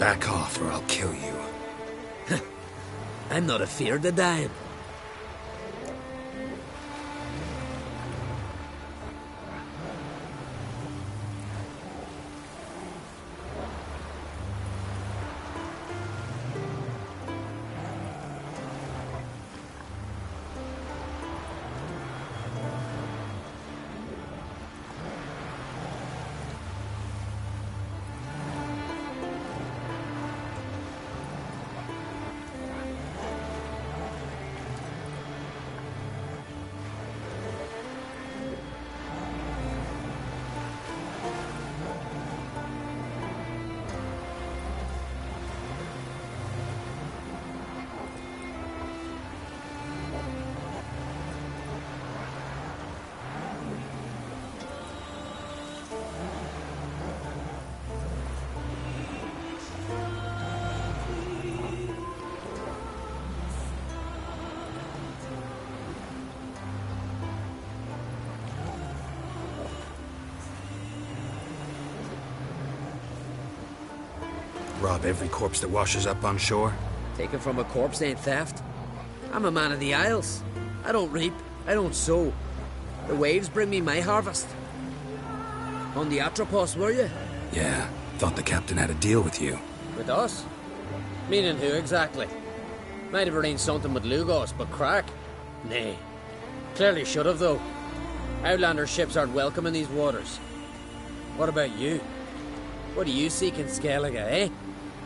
Back off or I'll kill you. I'm not afeard of dying. Rob every corpse that washes up on shore? Taken from a corpse ain't theft. I'm a man of the Isles. I don't reap, I don't sow. The waves bring me my harvest. On the Atropos, were you? Yeah, thought the captain had a deal with you. With us? Meaning who exactly? Might have arranged something with Lugos, but crack? Nay. Clearly should have, though. Outlander ships aren't welcome in these waters. What about you? What do you seek in Skellige, eh?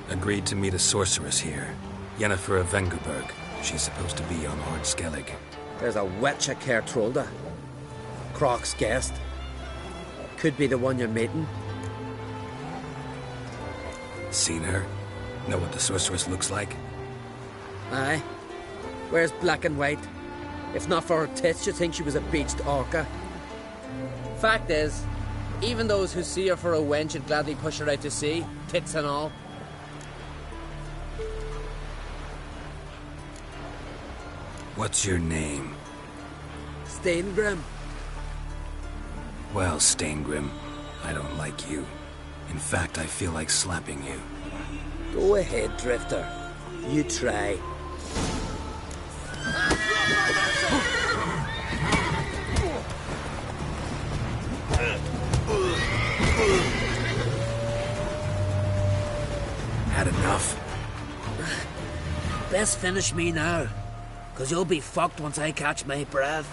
Agreed to meet a sorceress here. Yennefer of Vengerberg. She's supposed to be on Lord Skellige. There's a witch at Caer Trolda. Croc's guest. Could be the one you're meeting. Seen her? Know what the sorceress looks like? Aye. Wears black and white. If not for her tits, you'd think she was a beached orca. Fact is, even those who see her for a wench would gladly push her out to sea, tits and all. What's your name? Steingrim. Well, Steingrim, I don't like you. In fact, I feel like slapping you. Go ahead, Drifter. You try. Had enough? Best finish me now, 'cause you'll be fucked once I catch my breath.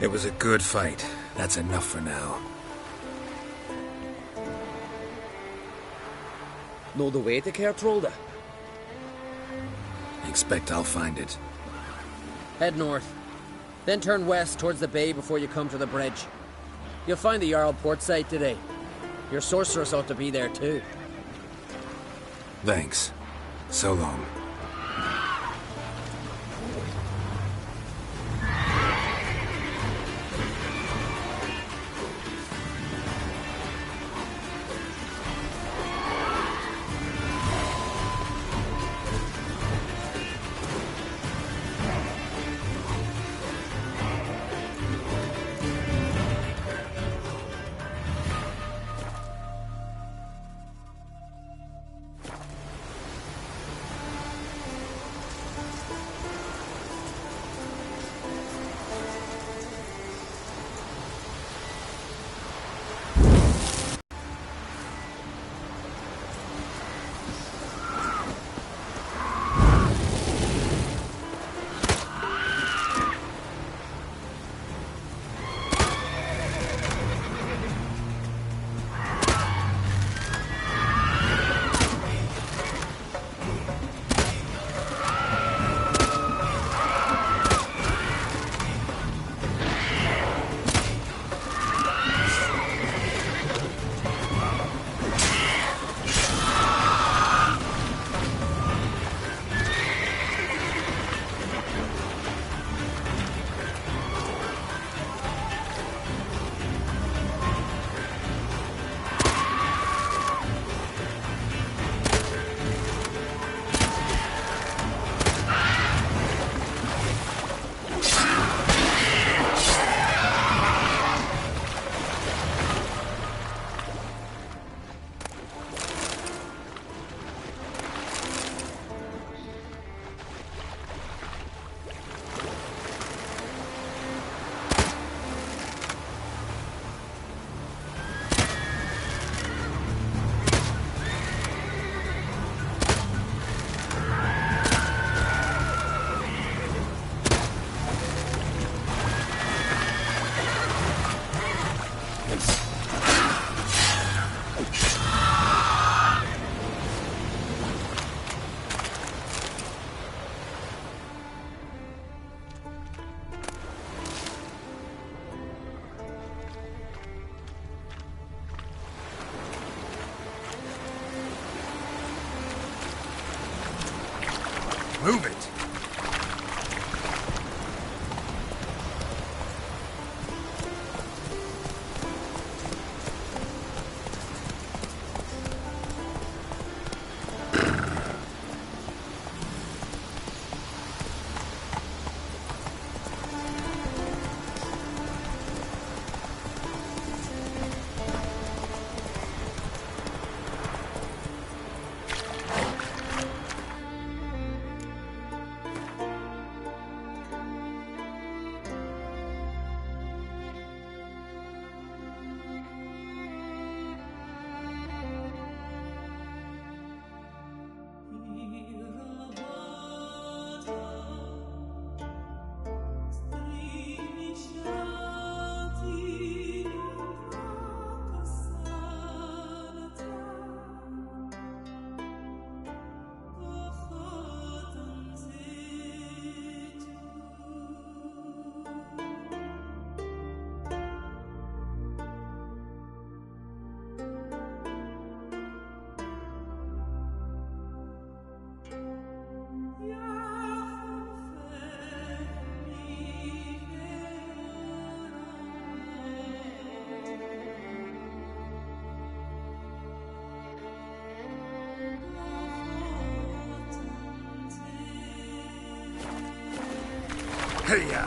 It was a good fight. That's enough for now. Know the way to Caer Trolda? Expect I'll find it. Head north, then turn west towards the bay before you come to the bridge. You'll find the Jarl port site today. Your sorceress ought to be there too. Thanks. So long. Move it! Hey-ya!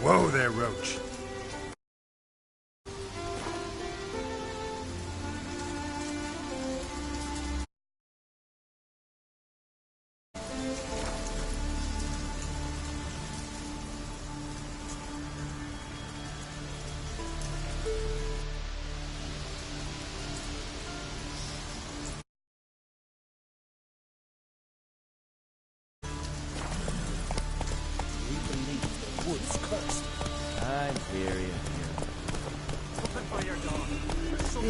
Whoa there, Roach. Woods cursed. I'm very here. Open fire, dog. There's some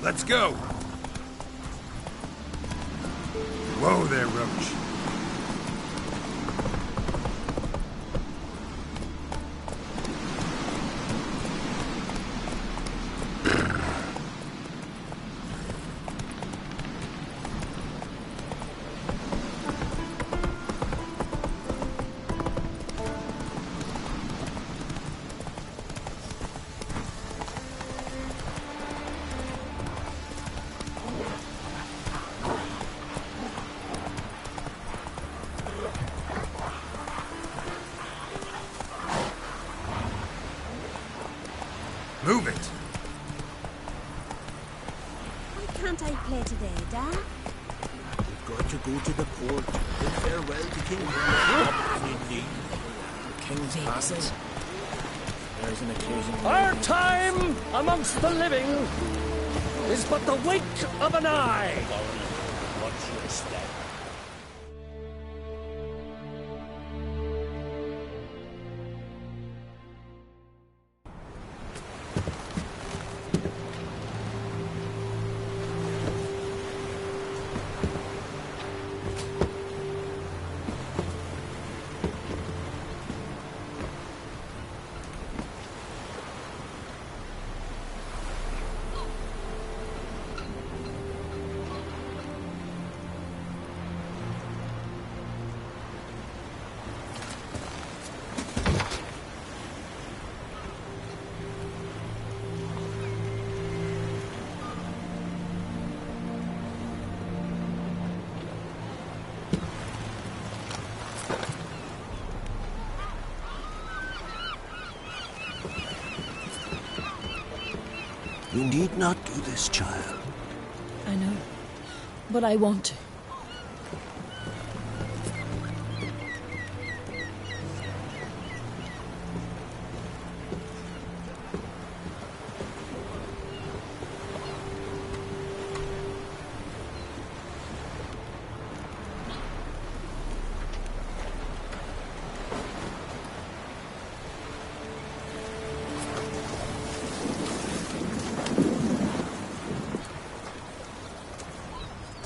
Let's go! Whoa there, Roach. Move it! Why can't I play today, Dad? We've got to go to the port. Bid farewell to King Henry. Indeed. The king's passing. There's an occasion. Our time amongst the living is but the wink of an eye. What's your step? You need not do this, child. I know, but I want to.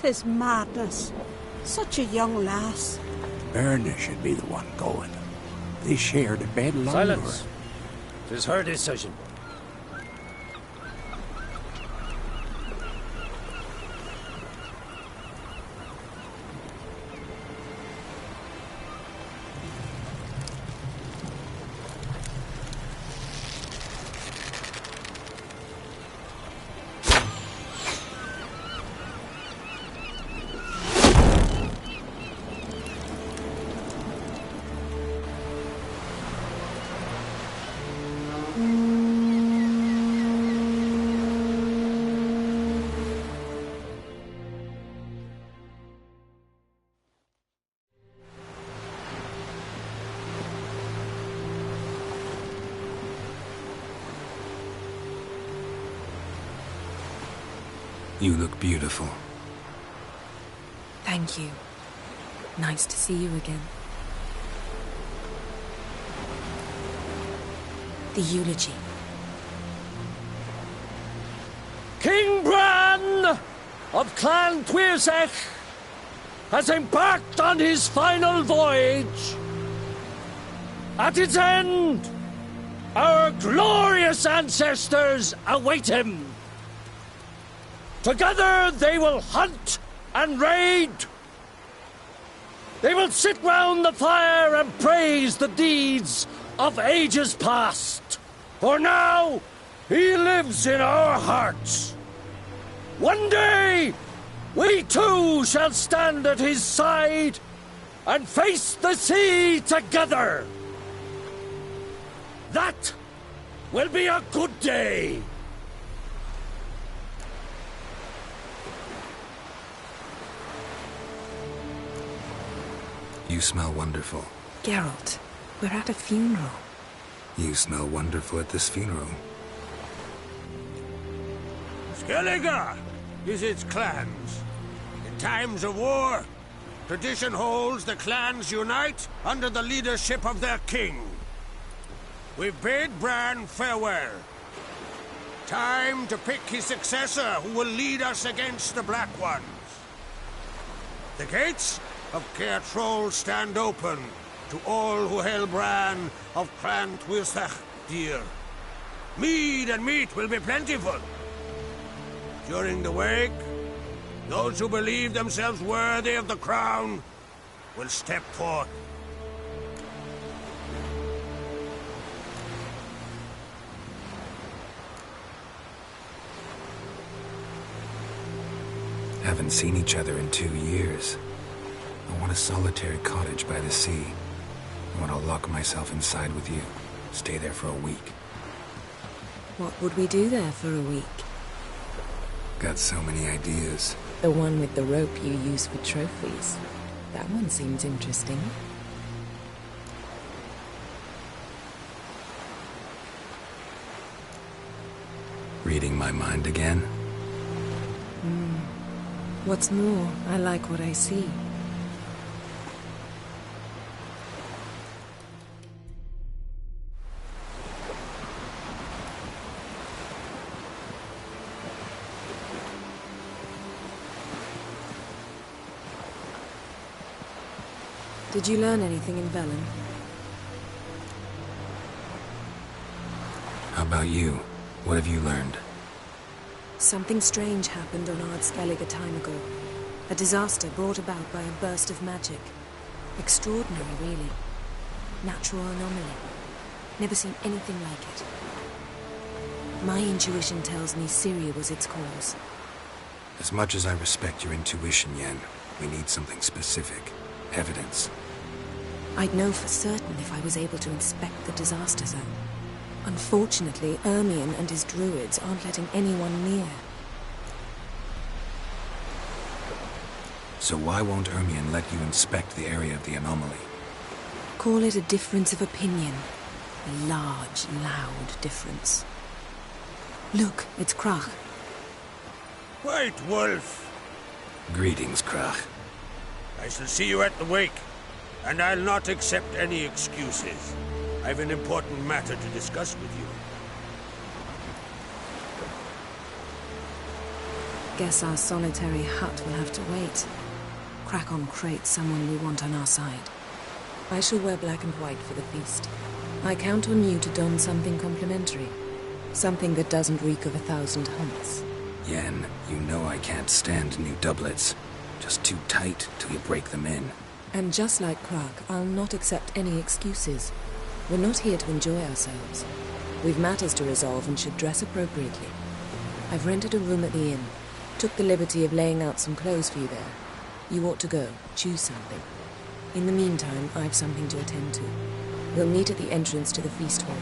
'Tis madness. Such a young lass. Erna should be the one going. They shared a bed longer. Silence. 'Tis her decision. You look beautiful. Thank you. Nice to see you again. The eulogy. King Bran of Clan Tuirsech has embarked on his final voyage. At its end, our glorious ancestors await him. Together they will hunt and raid. They will sit round the fire and praise the deeds of ages past. For now, he lives in our hearts. One day, we too shall stand at his side and face the sea together. That will be a good day. You smell wonderful. Geralt, we're at a funeral. You smell wonderful at this funeral. Skellige visits clans. In times of war, tradition holds the clans unite under the leadership of their king. We've bade Bran farewell. Time to pick his successor who will lead us against the Black Ones. The gates of Caer Troll stand open to all who held Bran of Clan Tuirsech dear. Mead and meat will be plentiful. During the wake, those who believe themselves worthy of the crown will step forth. Haven't seen each other in 2 years. I want a solitary cottage by the sea. I want to lock myself inside with you. Stay there for a week. What would we do there for a week? Got so many ideas. The one with the rope you use for trophies. That one seems interesting. Reading my mind again? What's more, I like what I see. Did you learn anything in Velen? How about you? What have you learned? Something strange happened on Ard Skellige a time ago. A disaster brought about by a burst of magic. Extraordinary, really. Natural anomaly. Never seen anything like it. My intuition tells me Syria was its cause. As much as I respect your intuition, Yen, we need something specific. Evidence. I'd know for certain if I was able to inspect the disaster zone. Unfortunately, Ermion and his druids aren't letting anyone near. So why won't Ermion let you inspect the area of the anomaly? Call it a difference of opinion. A large, loud difference. Look, it's Crach. White Wolf! Greetings, Crach. I shall see you at the wake, and I'll not accept any excuses. I've an important matter to discuss with you. Guess our solitary hut will have to wait. Crack-on Crate's someone we want on our side. I shall wear black and white for the feast. I count on you to don something complimentary. Something that doesn't reek of 1,000 hunts. Yen, you know I can't stand new doublets. Just too tight till you break them in. And just like Krak, I'll not accept any excuses. We're not here to enjoy ourselves. We've matters to resolve and should dress appropriately. I've rented a room at the inn. Took the liberty of laying out some clothes for you there. You ought to go. Choose something. In the meantime, I've something to attend to. We'll meet at the entrance to the feast hall.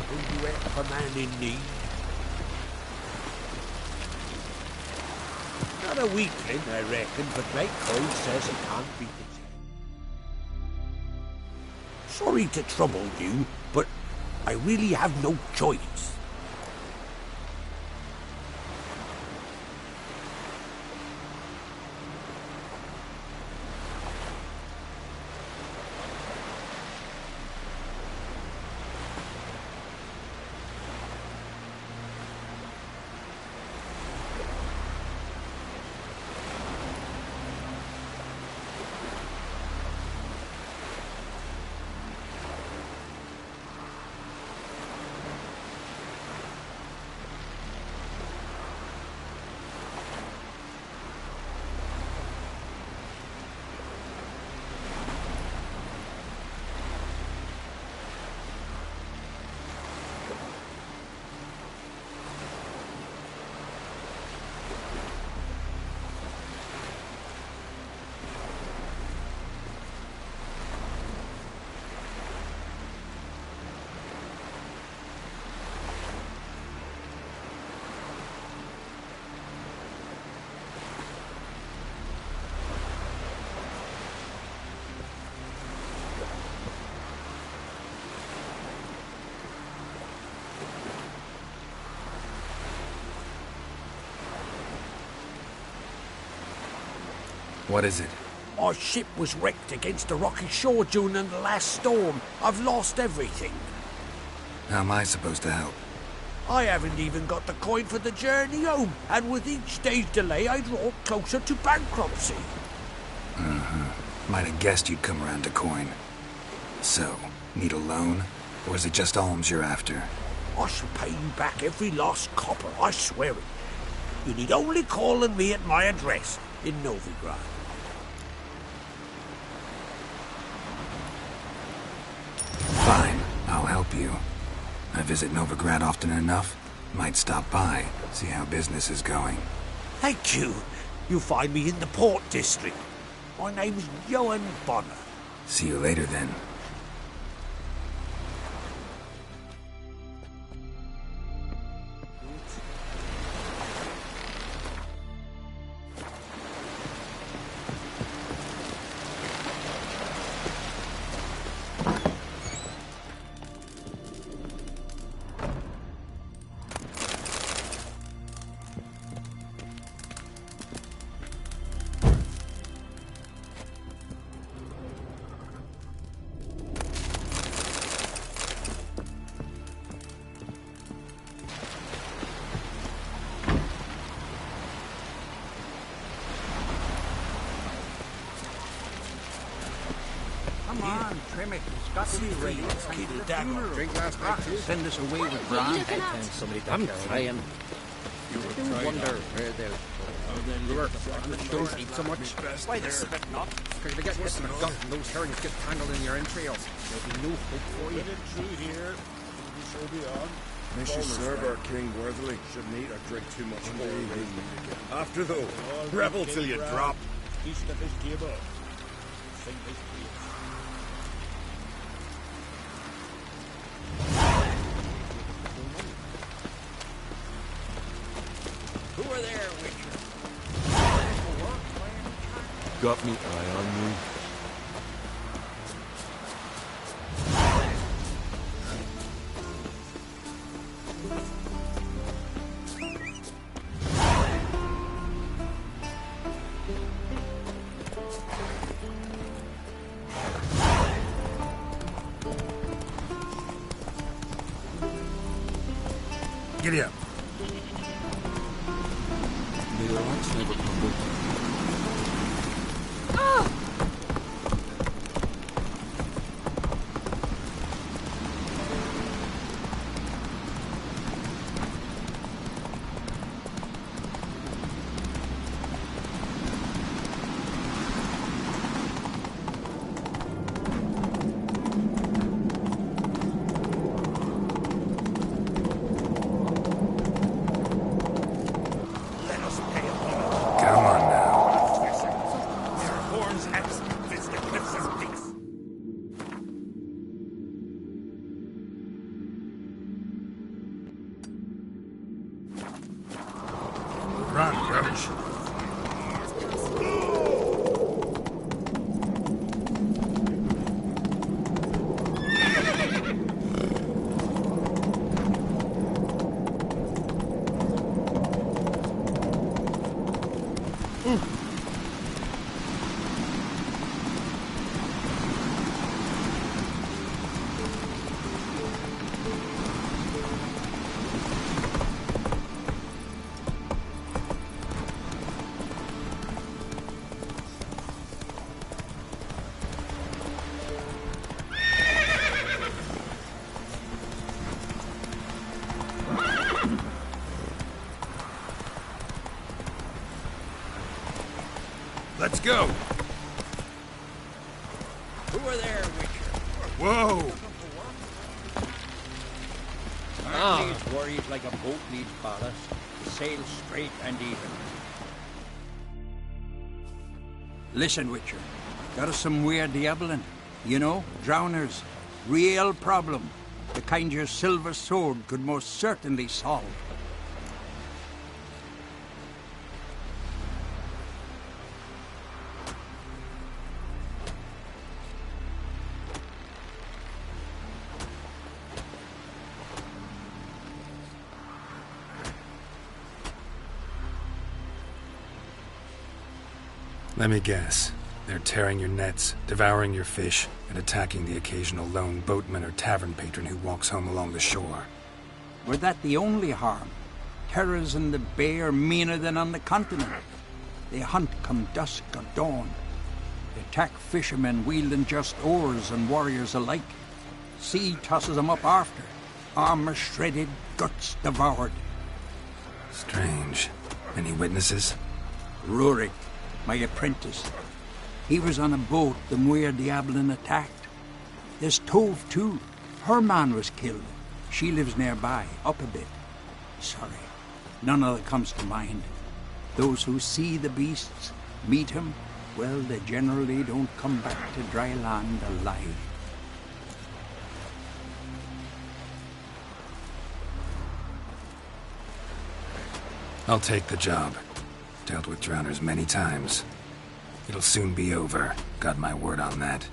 Will you help a man in need? Not a weakling, I reckon, but like Cole says, it can't beat it. Sorry to trouble you, but I really have no choice. What is it? Our ship was wrecked against a rocky shore during the last storm. I've lost everything. How am I supposed to help? I haven't even got the coin for the journey home, and with each day's delay, I draw closer to bankruptcy. Might have guessed you'd come around to coin. So, need a loan? Or is it just alms you're after? I shall pay you back every lost copper, I swear it. You need only call on me at my address in Novigrad. Fine, I'll help you. I visit Novigrad often enough. Might stop by, see how business is going. Thank you. You'll find me in the Port District. My name's Johan Bonner. See you later then. Come on, trim it. It's got to be ready. Keep the dagger. Drink last night, too. Send us away with Bran. I'm trying. You wonder where they'll lure don't eat so much. Why they're spitting up? Because they get worse than a gunk and those herrings get tangled in your entrails. There'll be no hope for you. May she serve our king worthily. Shouldn't eat or drink too much more. After though, revel till you drop. East of his table. Sing his praise. Who are there, Witcher? Got me eye on you. Giddy up. May the rocks never crumble. Run, Roach. Let's go. Who are there, Witcher? Whoa! Man needs worries like a boat needs ballast. Sail straight and even. Listen, Witcher. Got us some weird diabolin. You know, drowners. Real problem. The kind your silver sword could most certainly solve. Let me guess. They're tearing your nets, devouring your fish, and attacking the occasional lone boatman or tavern patron who walks home along the shore. Were that the only harm? Terrors in the bay are meaner than on the continent. They hunt come dusk or dawn. They attack fishermen wielding just oars and warriors alike. Sea tosses them up after. Armor shredded, guts devoured. Strange. Any witnesses? Rurik, my apprentice. He was on a boat the Muir Diabolin attacked. There's Tove, too. Her man was killed. She lives nearby, up a bit. Sorry, none of it comes to mind. Those who see the beasts, meet him, well, they generally don't come back to dry land alive. I'll take the job. Dealt with drowners many times. It'll soon be over. Got my word on that.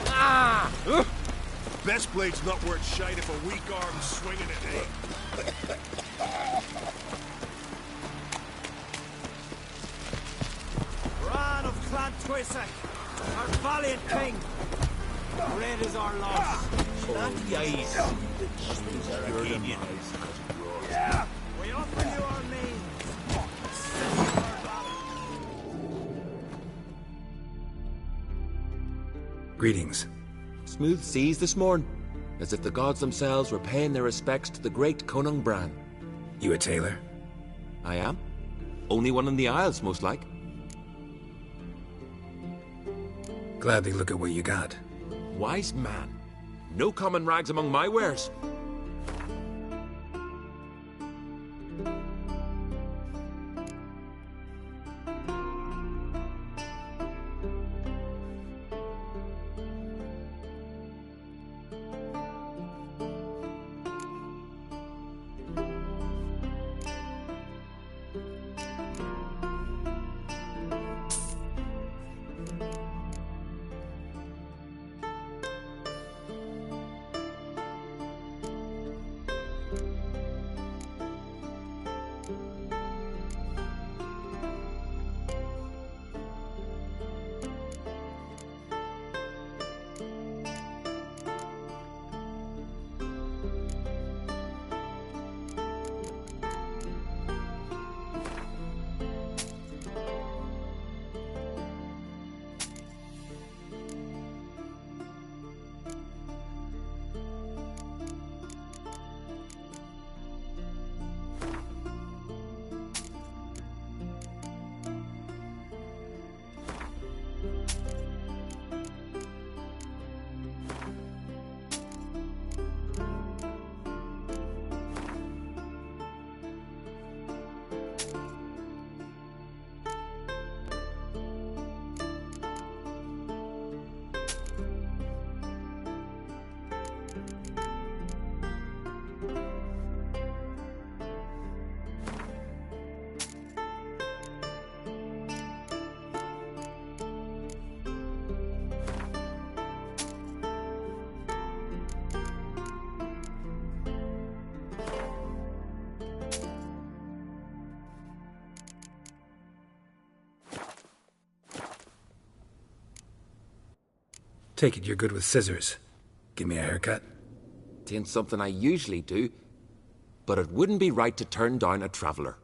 Ah! Best blade's not worth shite if a weak arm's swinging it, eh? Bran of Clan Twisak, our valiant king. Great is our loss. We offer you our name. Greetings. Smooth seas this morn, as if the gods themselves were paying their respects to the great Conung Bran. You a tailor? I am. Only one in the Isles, most like. Gladly look at what you got. Wise man. No common rags among my wares. Take it you're good with scissors. Give me a haircut. Tain't something I usually do, but it wouldn't be right to turn down a traveller.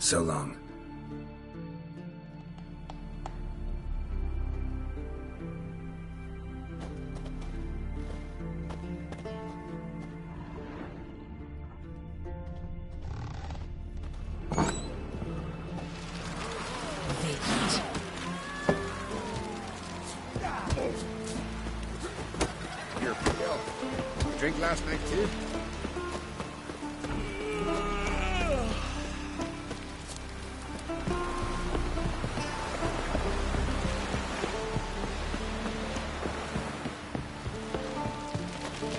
So long. Here, Miguel. Drink last night too?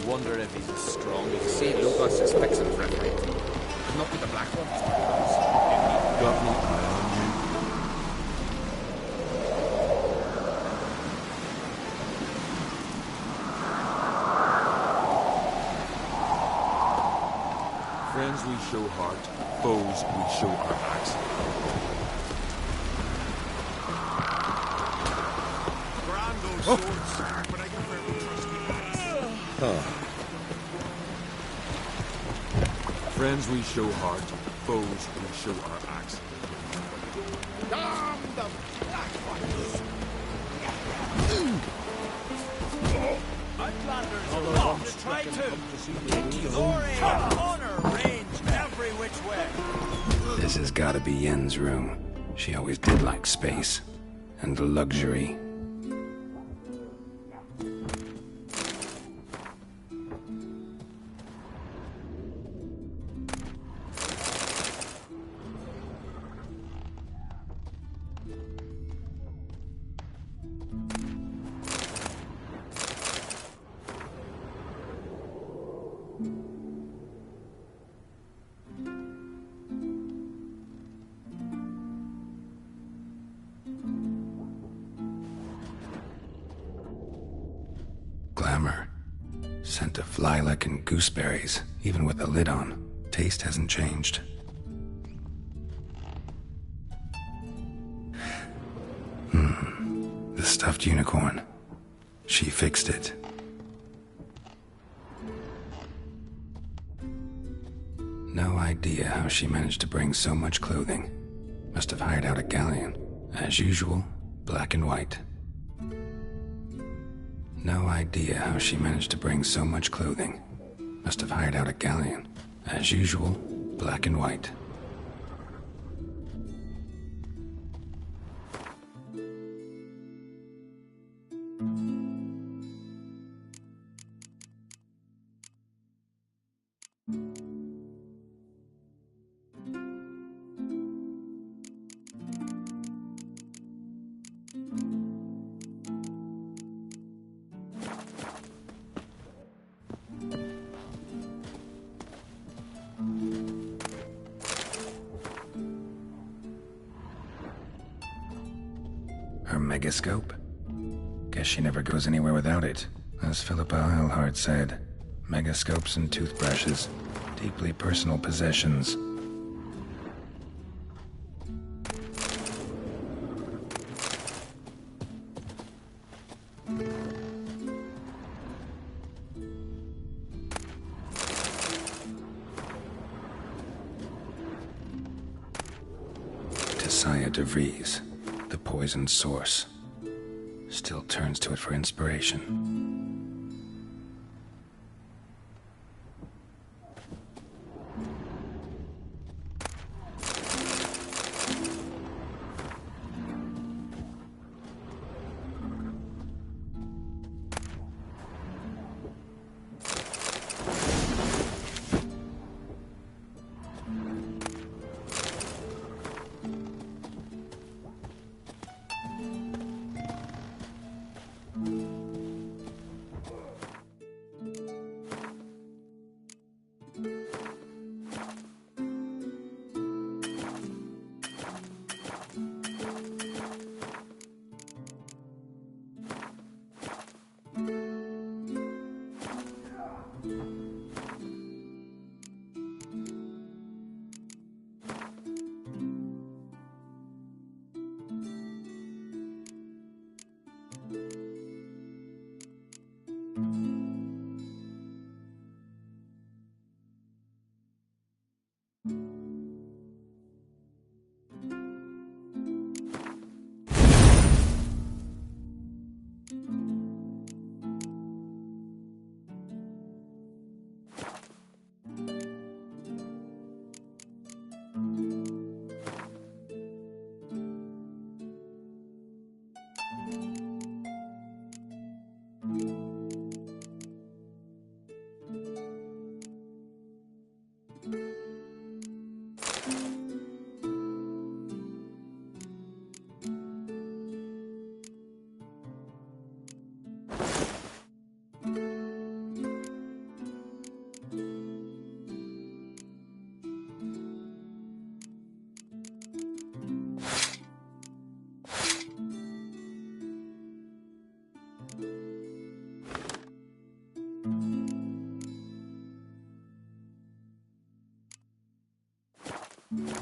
Wonder if he's as strong as he See, Lucas suspects him for everything. Could not be the Black One. got me eye on you. Friends we show heart, foes we show our axe. Swords, but I prefer to trust me. Friends we show heart, foes we show our axe. Damn the Black Ones! Outlanders are off to try to. Glory and honor range every which way. This has got to be Yen's room. She always did like space. and luxury. Glamour. Scent of lilac and gooseberries, even with the lid on. Taste hasn't changed. The stuffed unicorn. She fixed it. No idea how she managed to bring so much clothing. Must have hired out a galleon. As usual, black and white. No idea how she managed to bring so much clothing. Must have hired out a galleon. As usual, black and white. Her megascope? Guess she never goes anywhere without it. As Philippa Eilhart said, megascopes and toothbrushes, deeply personal possessions. Tisaya de Vries, the poisoned source. Still turns to it for inspiration.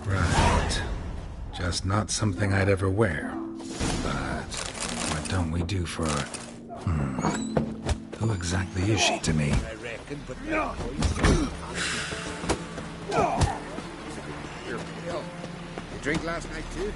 Right. Just not something I'd ever wear. But what don't we do for... Who exactly is she to me? I reckon, but no. You drink last night too?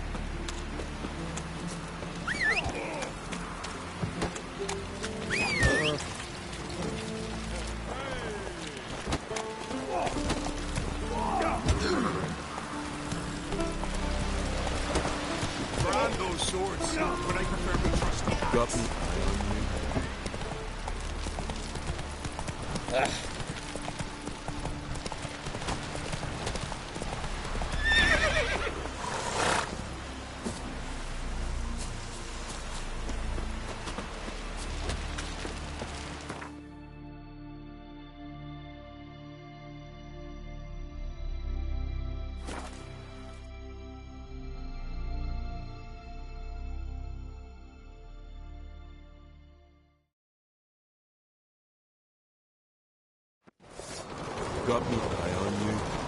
Find those swords. but I prefer to trust the Got me. Got me eye on you.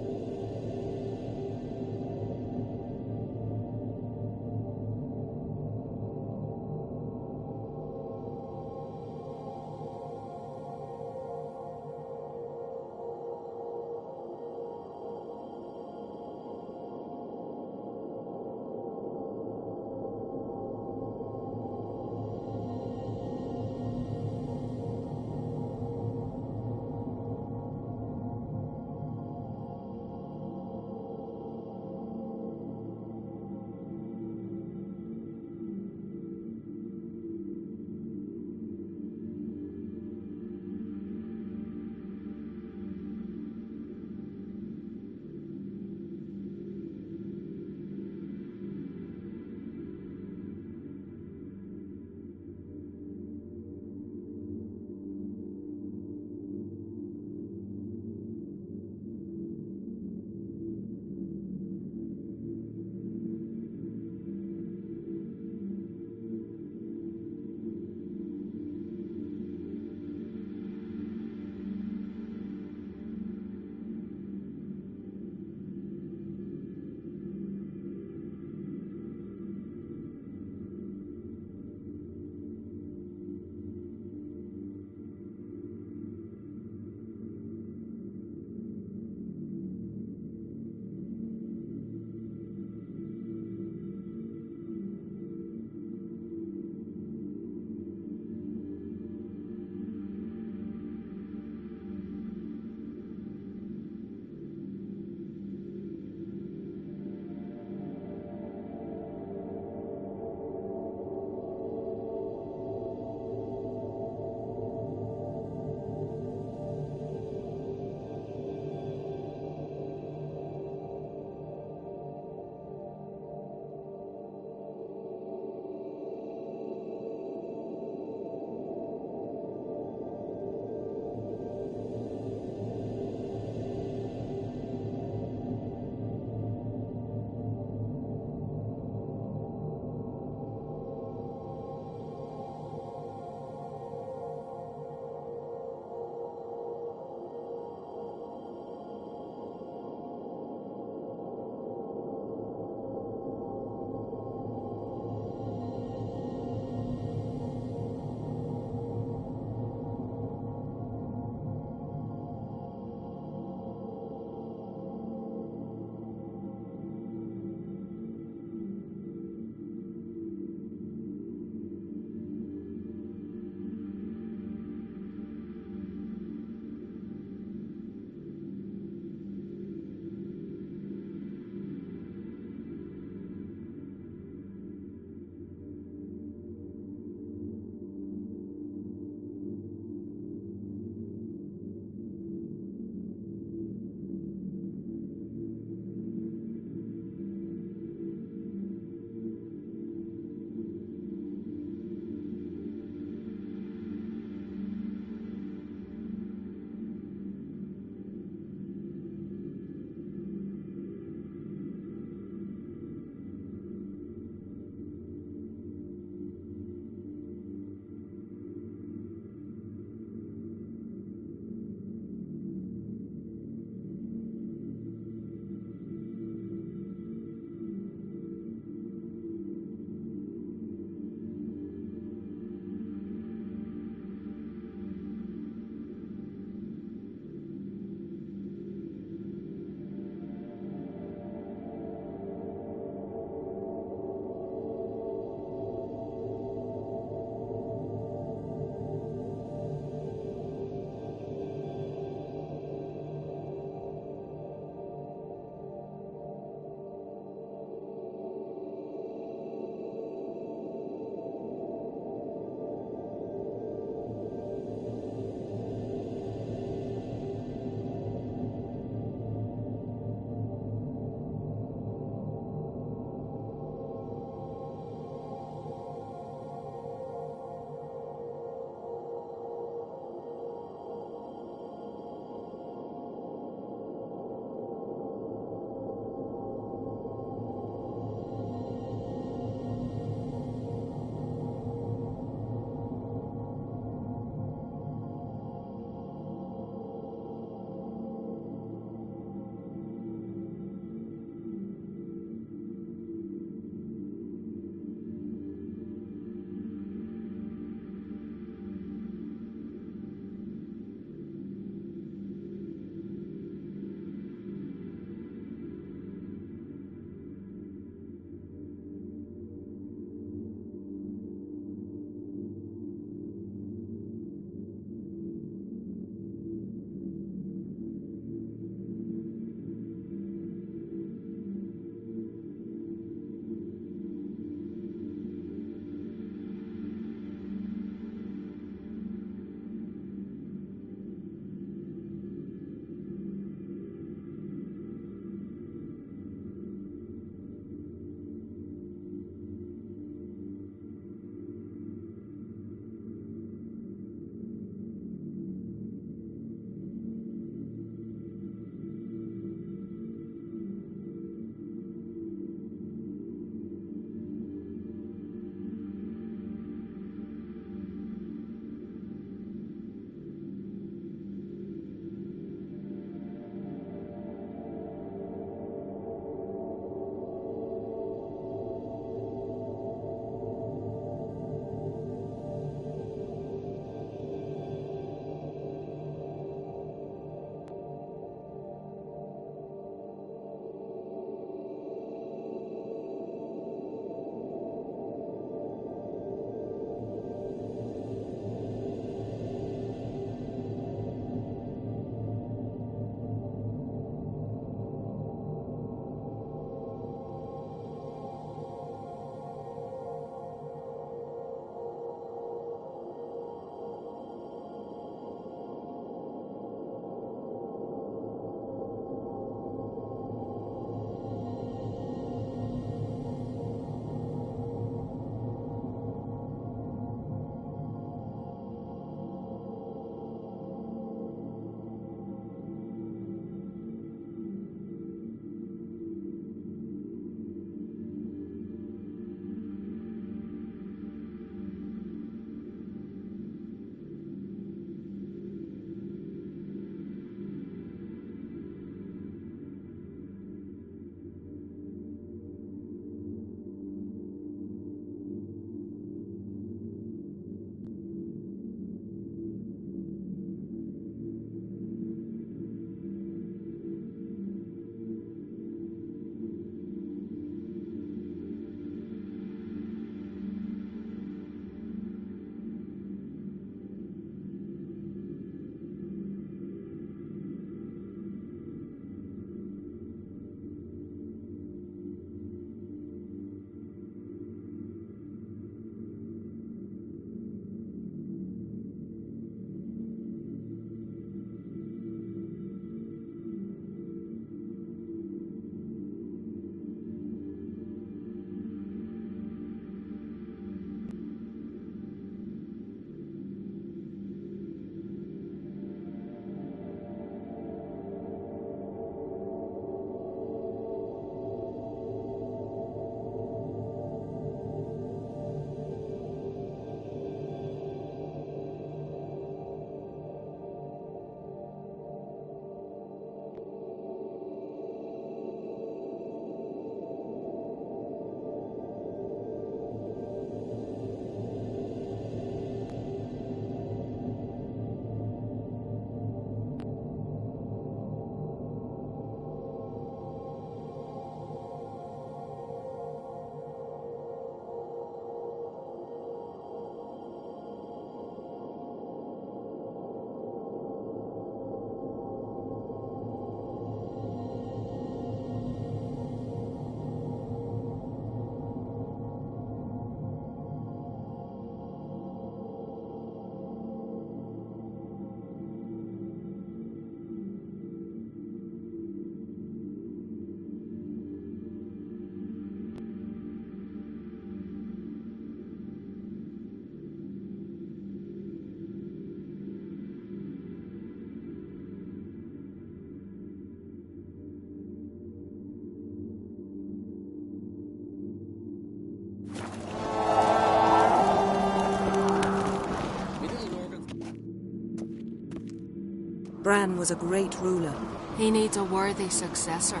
Bran was a great ruler. He needs a worthy successor.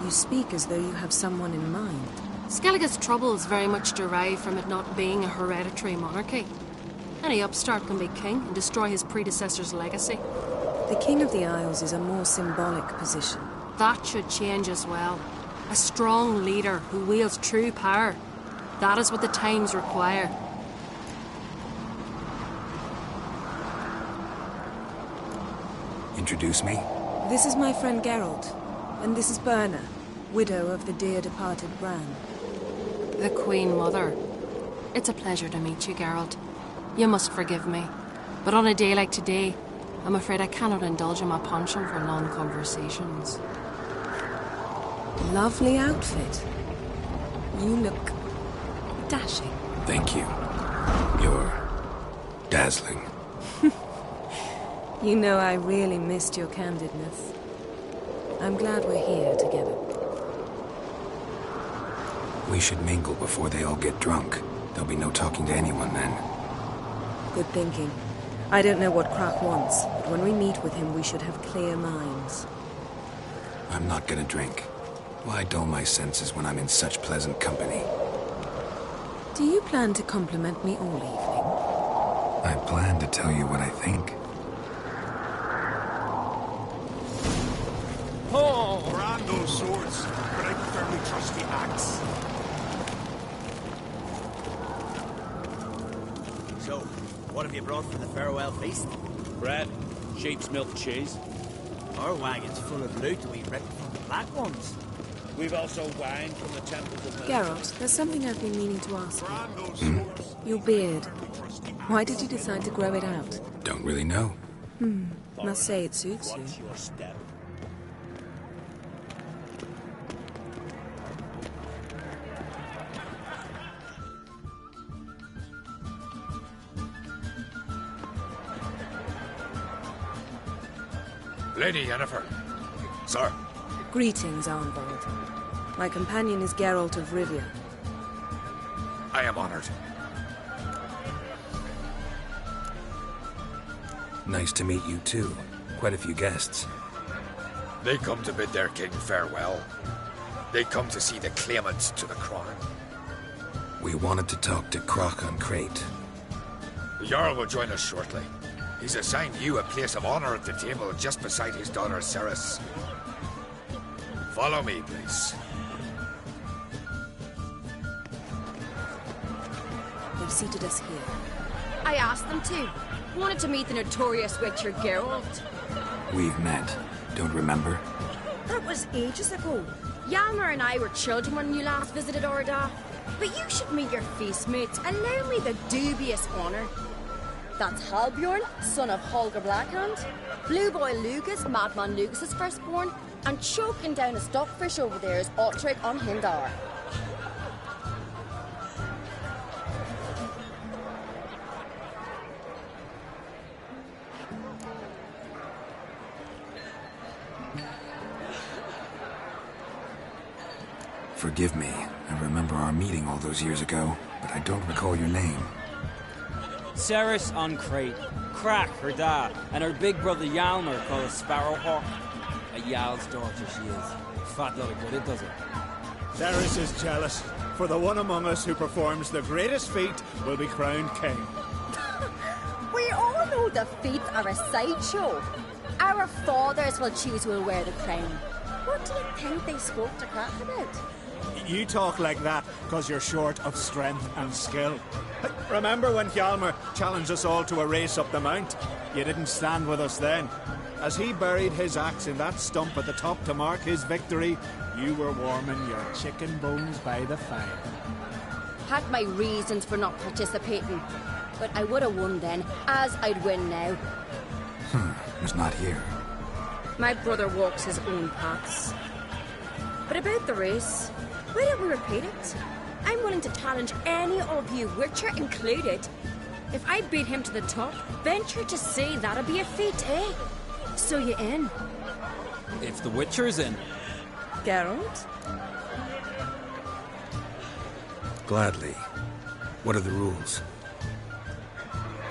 You speak as though you have someone in mind. Skellige's troubles very much derive from it not being a hereditary monarchy. Any upstart can be king and destroy his predecessor's legacy. The King of the Isles is a more symbolic position. That should change as well. A strong leader who wields true power. That is what the times require. Introduce me? This is my friend Geralt, and this is Birna, widow of the dear departed Bran. The Queen Mother. It's a pleasure to meet you, Geralt. You must forgive me, but on a day like today, I'm afraid I cannot indulge in my penchant for long conversations. Lovely outfit. You look dashing. Thank you. You're dazzling. You know I really missed your candidness. I'm glad we're here together. We should mingle before they all get drunk. There'll be no talking to anyone then. Good thinking. I don't know what Krak wants, but when we meet with him, we should have clear minds. I'm not gonna drink. Why dull my senses when I'm in such pleasant company? Do you plan to compliment me all evening? I plan to tell you what I think. Oh! Brand those swords, but I firmly trust the axe. So, what have you brought for the farewell feast? Bread, sheep's milk cheese. Our wagon's full of loot we ripped from the Black Ones. We've also wine from the temples of Geralt, there's something I've been meaning to ask you. Your beard. Why did you decide to grow it out? Don't really know. Must say it suits you. Your step. Lady Yennefer. Sir. Greetings, Arnvald. My companion is Geralt of Rivia. I am honored. Nice to meet you too. Quite a few guests. They come to bid their king farewell. They come to see the claimants to the crown. We wanted to talk to Krak on Crate. The Jarl will join us shortly. He's assigned you a place of honor at the table just beside his daughter Cerys. Follow me, please. They've seated us here. I asked them to. Wanted to meet the notorious Witcher Geralt. We've met. Don't remember? That was ages ago. Hjalmar and I were children when you last visited Orda. But you should meet your feast mates. Allow me the dubious honor. That's Halbjorn, son of Holger Blackhand. Blue Boy Lucas, Madman Lucas's firstborn. And choking down a stockfish over there is Otrek on Hindar. Forgive me. I remember our meeting all those years ago, but I don't recall your name. Cerys on Crate, Krak, her dad, and her big brother Hjalmar called a Sparrowhawk. A Jarl's daughter she is. Fat lot of good it does it. Cerys is jealous, for the one among us who performs the greatest feat will be crowned king. We all know the feats are a sideshow. Our fathers will choose who will wear the crown. What do you think they spoke to Krak about? You talk like that because you're short of strength and skill. Remember when Hjalmar challenged us all to a race up the mount? You didn't stand with us then. As he buried his axe in that stump at the top to mark his victory, you were warming your chicken bones by the fire. Had my reasons for not participating, but I would have won then, as I'd win now. Was not here. My brother walks his own paths. But about the race, why don't we repeat it? I'm willing to challenge any of you, Witcher included. If I beat him to the top, venture to say that'll be a feat, eh? So you in? If the Witcher's in. Geralt? Gladly. What are the rules?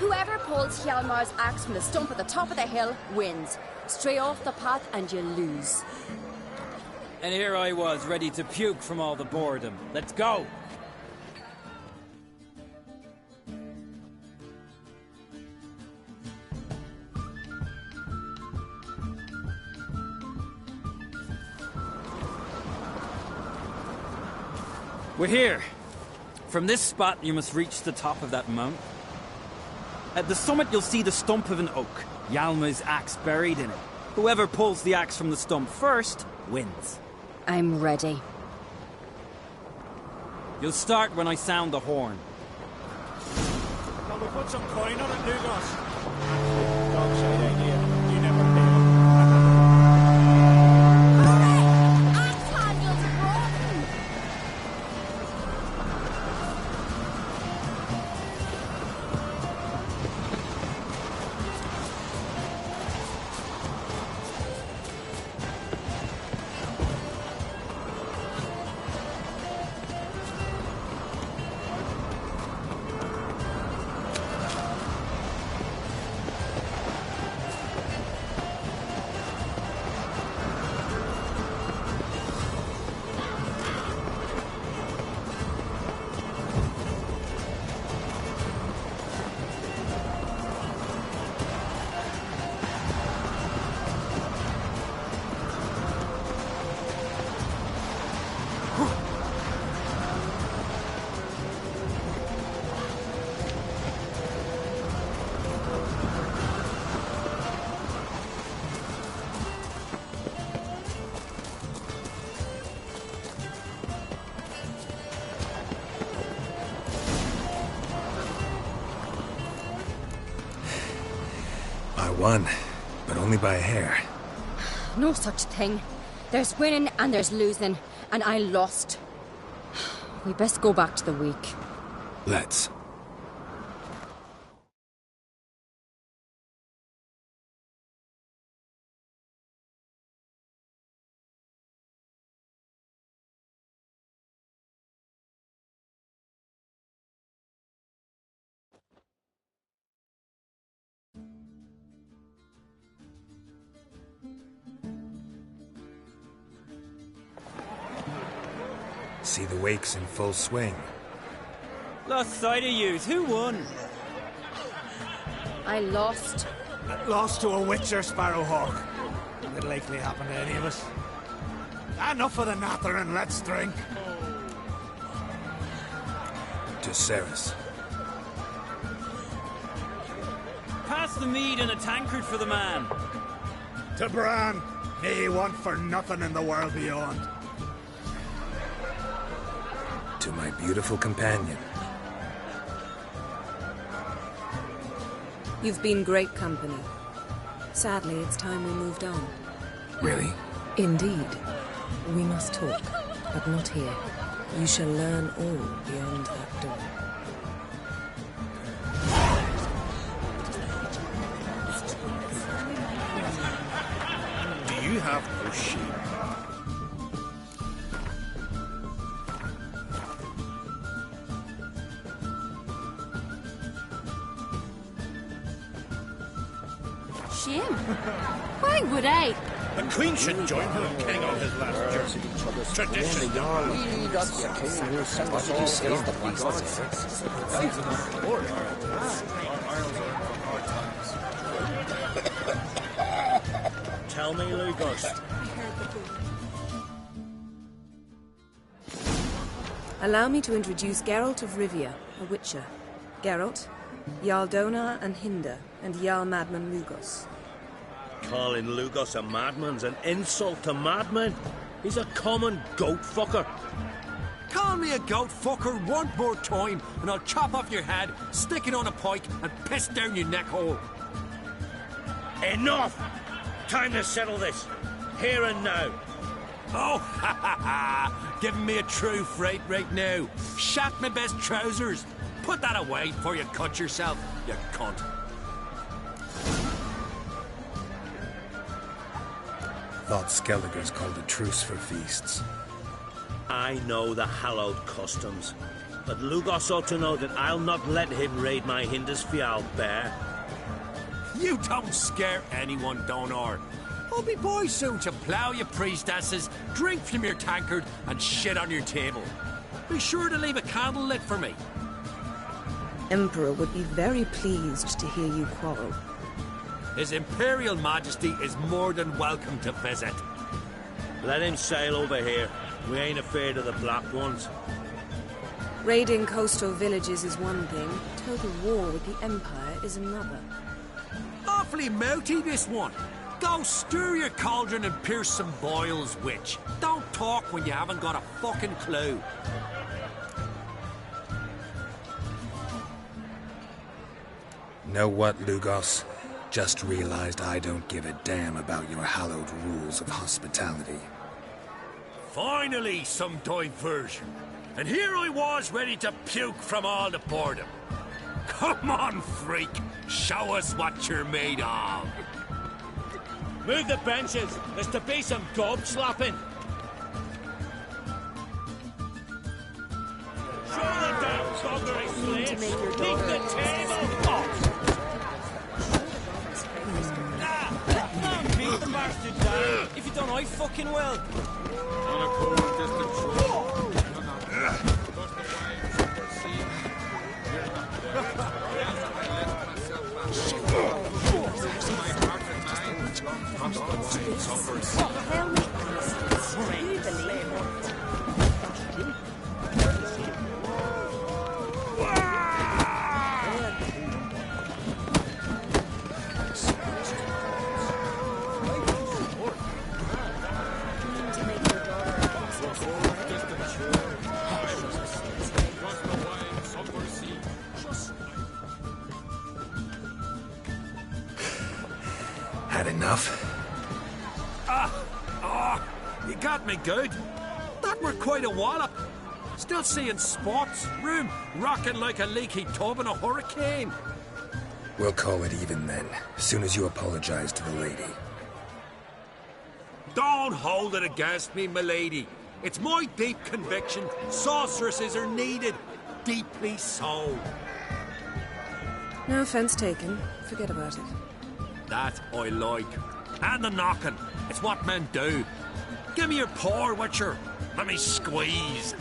Whoever pulls Hjalmar's axe from the stump at the top of the hill wins. Stray off the path and you lose. And here I was, ready to puke from all the boredom. Let's go! We're here. From this spot, you must reach the top of that mountain. At the summit, you'll see the stump of an oak. Hjalmar's axe buried in it. Whoever pulls the axe from the stump first wins. I'm ready. You'll start when I sound the horn. Shall we put some coin on it, Lugos? Dog shite idea. You never pay. Won, but only by a hair. No such thing. There's winning and there's losing, and I lost. We best go back to the week. Let's. See the wakes in full swing. Lost sight of yous. Who won? I lost. Lost to a Witcher, Sparrowhawk. It'll likely happen to any of us. Enough of the nattering, let's drink. To Cerys. Pass the mead and a tankard for the man. To Bran. May he want for nothing in the world beyond. To my beautiful companion. You've been great company. Sadly, it's time we moved on. Really? Indeed. We must talk, but not here. You shall learn all beyond that door. Do you have no sheep? Shame. Why would I? The Queen should join her king on his last journey. Tradition. Tell me, Lugos. Allow me to introduce Geralt of Rivia, a Witcher. Geralt, Jarl Donar and Hinder, and Jarl Madman Lugos. Calling Lugos a madman's an insult to madmen. He's a common goat fucker. Call me a goat fucker one more time, and I'll chop off your head, stick it on a pike, and piss down your neck hole. Enough! Time to settle this. Here and now. Oh, ha ha ha! Giving me a true fright right now. Shat my best trousers. Put that away before you cut yourself, you cunt. Thought Skellige's called a truce for feasts. I know the hallowed customs. but Lugos ought to know that I'll not let him raid my Hindisfial bear. You don't scare anyone, Donor. I'll be boy soon to plough your priestesses, drink from your tankard, and shit on your table. Be sure to leave a candle lit for me. Emperor would be very pleased to hear you quarrel. His Imperial Majesty is more than welcome to visit. Let him sail over here. We ain't afraid of the Black Ones. Raiding coastal villages is one thing. Total war with the Empire is another. Awfully mouty, this one. Go stir your cauldron and pierce some boils, witch. Don't talk when you haven't got a fucking clue. Know what, Lugos? Just realized I don't give a damn about your hallowed rules of hospitality. Finally, some diversion. And here I was ready to puke from all the boredom. Come on, freak. Show us what you're made of. Move the benches. There's to be some gob slapping. Show the damn buggery slaves. Leave the table. Beat the bastard down. If you don't, I fucking will. On a cold distant shore. Had enough? You got me good. That were quite a wallop. Still seeing spots, room rocking like a leaky tub in a hurricane. We'll call it even then, as soon as you apologize to the lady. Don't hold it against me, milady. It's my deep conviction sorceresses are needed. Deeply so. No offense taken. Forget about it. That I like. And the knocking. It's what men do. Give me your paw, Witcher. Let me squeeze.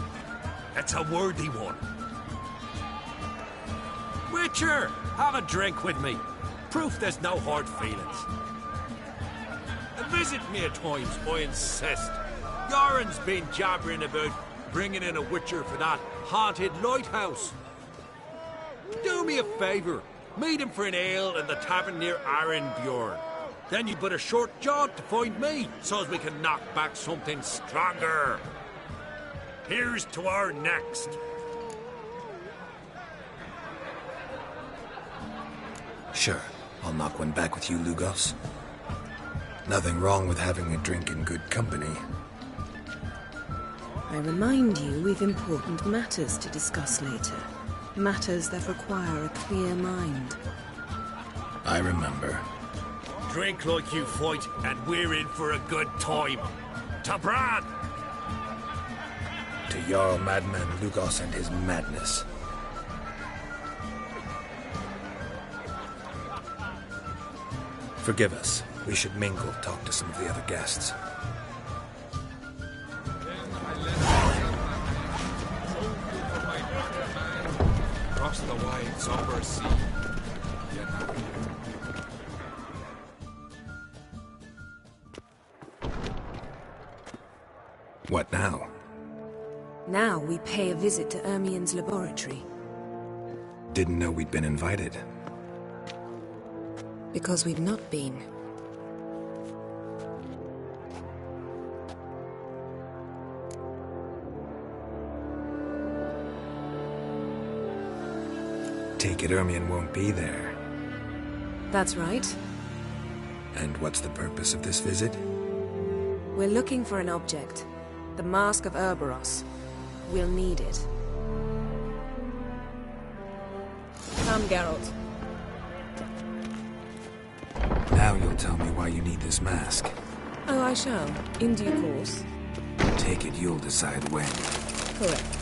It's a worthy one. Witcher, have a drink with me. Proof there's no hard feelings. And visit me at times, I insist. Yoren's been jabbering about bringing in a Witcher for that haunted lighthouse. Do me a favour. Meet him for an ale in the tavern near Arenbjorn. Then you've but a short jaunt to find me, so as we can knock back something stronger. Here's to our next. Sure, I'll knock one back with you, Lugos. Nothing wrong with having a drink in good company. I remind you we've important matters to discuss later. Matters that require a clear mind. I remember. Drink like you fight, and we're in for a good time. To Bran! To Jarl Madman Lugos and his madness. Forgive us. We should mingle, talk to some of the other guests. Across the wide somber sea. What now? Now we pay a visit to Ermien's laboratory. Didn't know we'd been invited. Because we've not been. Take it Ermien won't be there. That's right. And what's the purpose of this visit? We're looking for an object. The Mask of Urboros. We'll need it. Come, Geralt. Now you'll tell me why you need this mask. Oh, I shall. In due course. Take it you'll decide when. Correct.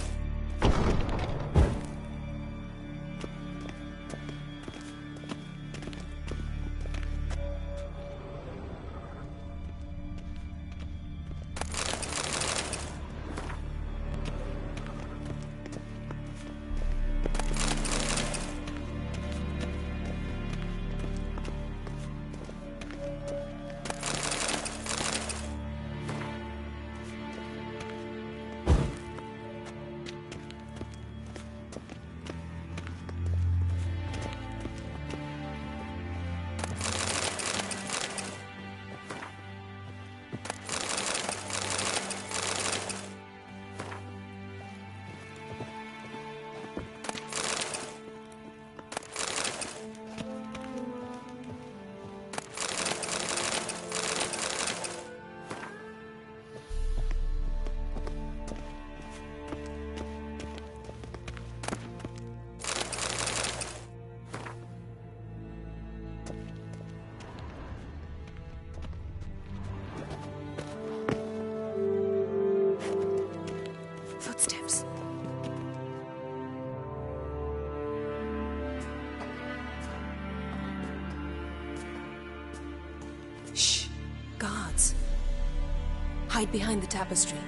Hide behind the tapestry.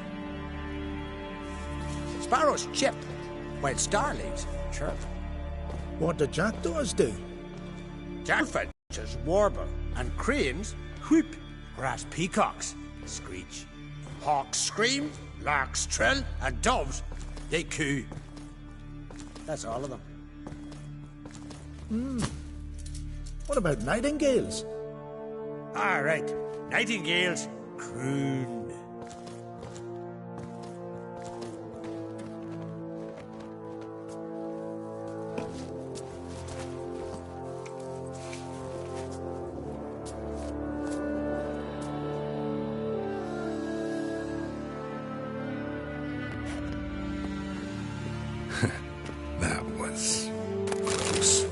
Sparrows chip, while starlings chirp. What do jackdaws do? Jackfinches warble, and cranes whoop, whereas peacocks screech. Hawks scream, larks trill, and doves, they coo. That's all of them. What about nightingales? All right, nightingales croon. That was close.